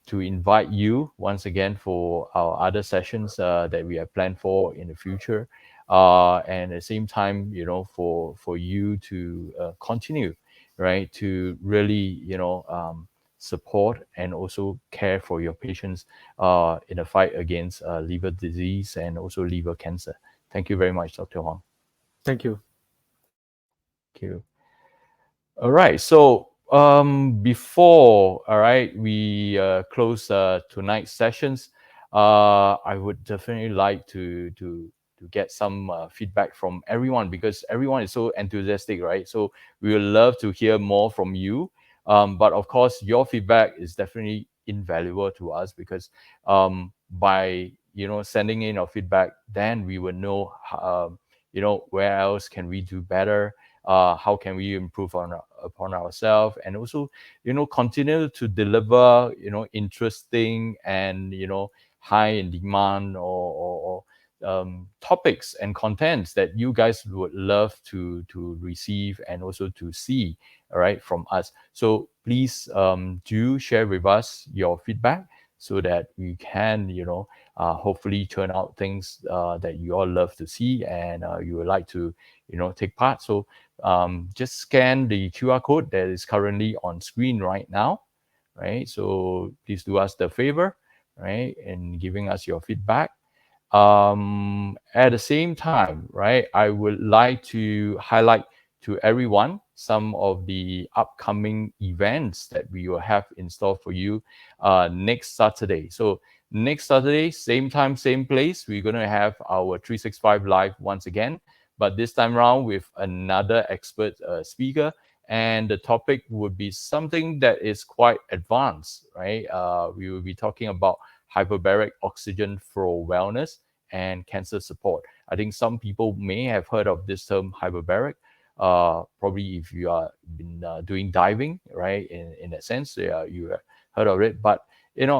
to invite you once again for our other sessions that we have planned for in the future. And at the same time, for you to continue, right, to really, support and also care for your patients in the fight against liver disease and also liver cancer. Thank you very much, Dr. Huang. Thank you. Thank you. All right. So before we close tonight's sessions, I would definitely like to get some feedback from everyone, because everyone is so enthusiastic, right? So we would love to hear more from you. But of course, your feedback is definitely invaluable to us, because by sending in our feedback, then we will know where else can we do better, how can we improve upon ourselves, and also continue to deliver interesting and high in demand, or topics and contents that you guys would love to receive and also to see, all right, from us. So please do share with us your feedback, so that we can hopefully turn out things that you all love to see, and you would like to take part. So just scan the QR code that is currently on screen right now, right? So please do us the favor, right, in giving us your feedback. At the same time, right, I would like to highlight to everyone some of the upcoming events that we will have in store for you next Saturday. So next Saturday, same time, same place, we're going to have our 365 Live once again, but this time around with another expert speaker. And the topic would be something that is quite advanced, right? We will be talking about hyperbaric oxygen for wellness and cancer support. I think some people may have heard of this term hyperbaric. Probably if you are been doing diving, right? In that sense, you have heard of it. But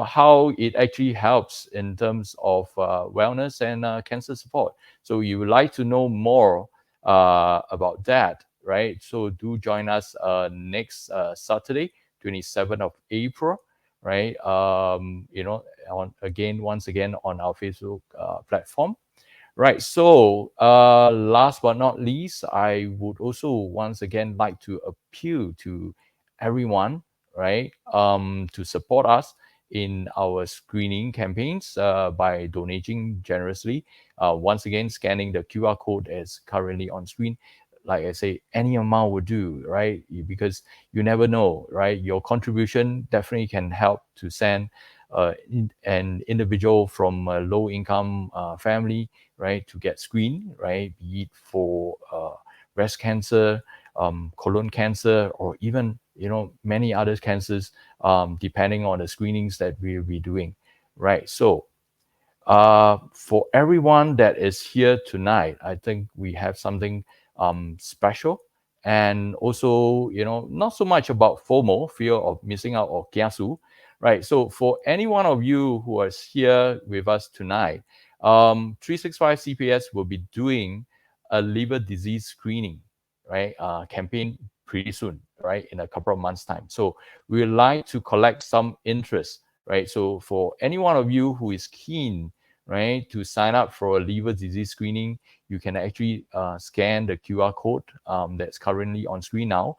how it actually helps in terms of wellness and cancer support. So you would like to know more about that, right? So do join us next Saturday, 27th of April, right? Once again on our Facebook platform. Right. So, last but not least, I would also once again like to appeal to everyone, right, to support us in our screening campaigns by donating generously. Once again, scanning the QR code as currently on screen. like I say, any amount will do, right? Because you never know, right? Your contribution definitely can help to send an individual from a low income family, right, to get screened, right? Be it for breast cancer, colon cancer, or even, many other cancers, depending on the screenings that we'll be doing, right? So for everyone that is here tonight, I think we have something special. And also, not so much about FOMO, fear of missing out, or kiasu, right? So for any one of you who is here with us tonight, 365 CPS will be doing a liver disease screening, right? Campaign pretty soon, right? In a couple of months' time. So we would like to collect some interest, right? So for any one of you who is keen, right, to sign up for a liver disease screening, you can actually scan the QR code that's currently on screen now,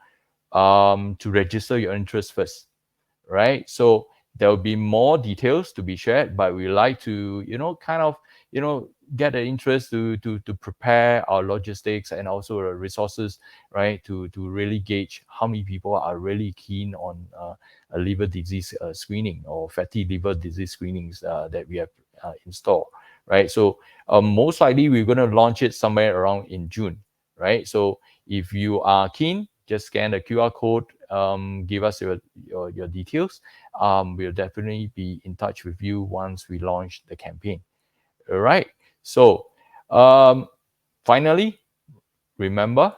to register your interest first, right? So there will be more details to be shared, but we like to, kind of, get the interest to prepare our logistics and also the resources, right? To really gauge how many people are really keen on a liver disease screening, or fatty liver disease screenings that we have in store, right? So most likely we're going to launch it somewhere around in June, right? So if you are keen, just scan the QR code, give us your details. We'll definitely be in touch with you once we launch the campaign. All right. So um, finally, remember,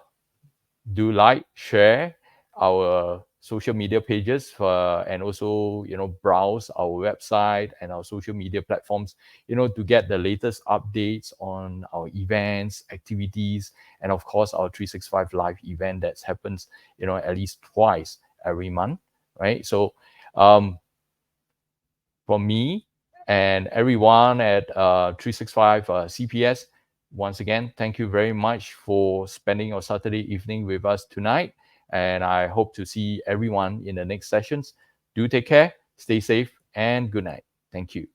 do like, share our social media pages, and also, browse our website and our social media platforms, to get the latest updates on our events, activities, and of course our 365 live event that happens, at least twice every month, right? So um, from me and everyone at 365 CPS. Once again, thank you very much for spending your Saturday evening with us tonight. And I hope to see everyone in the next sessions. Do take care, stay safe, and good night. Thank you.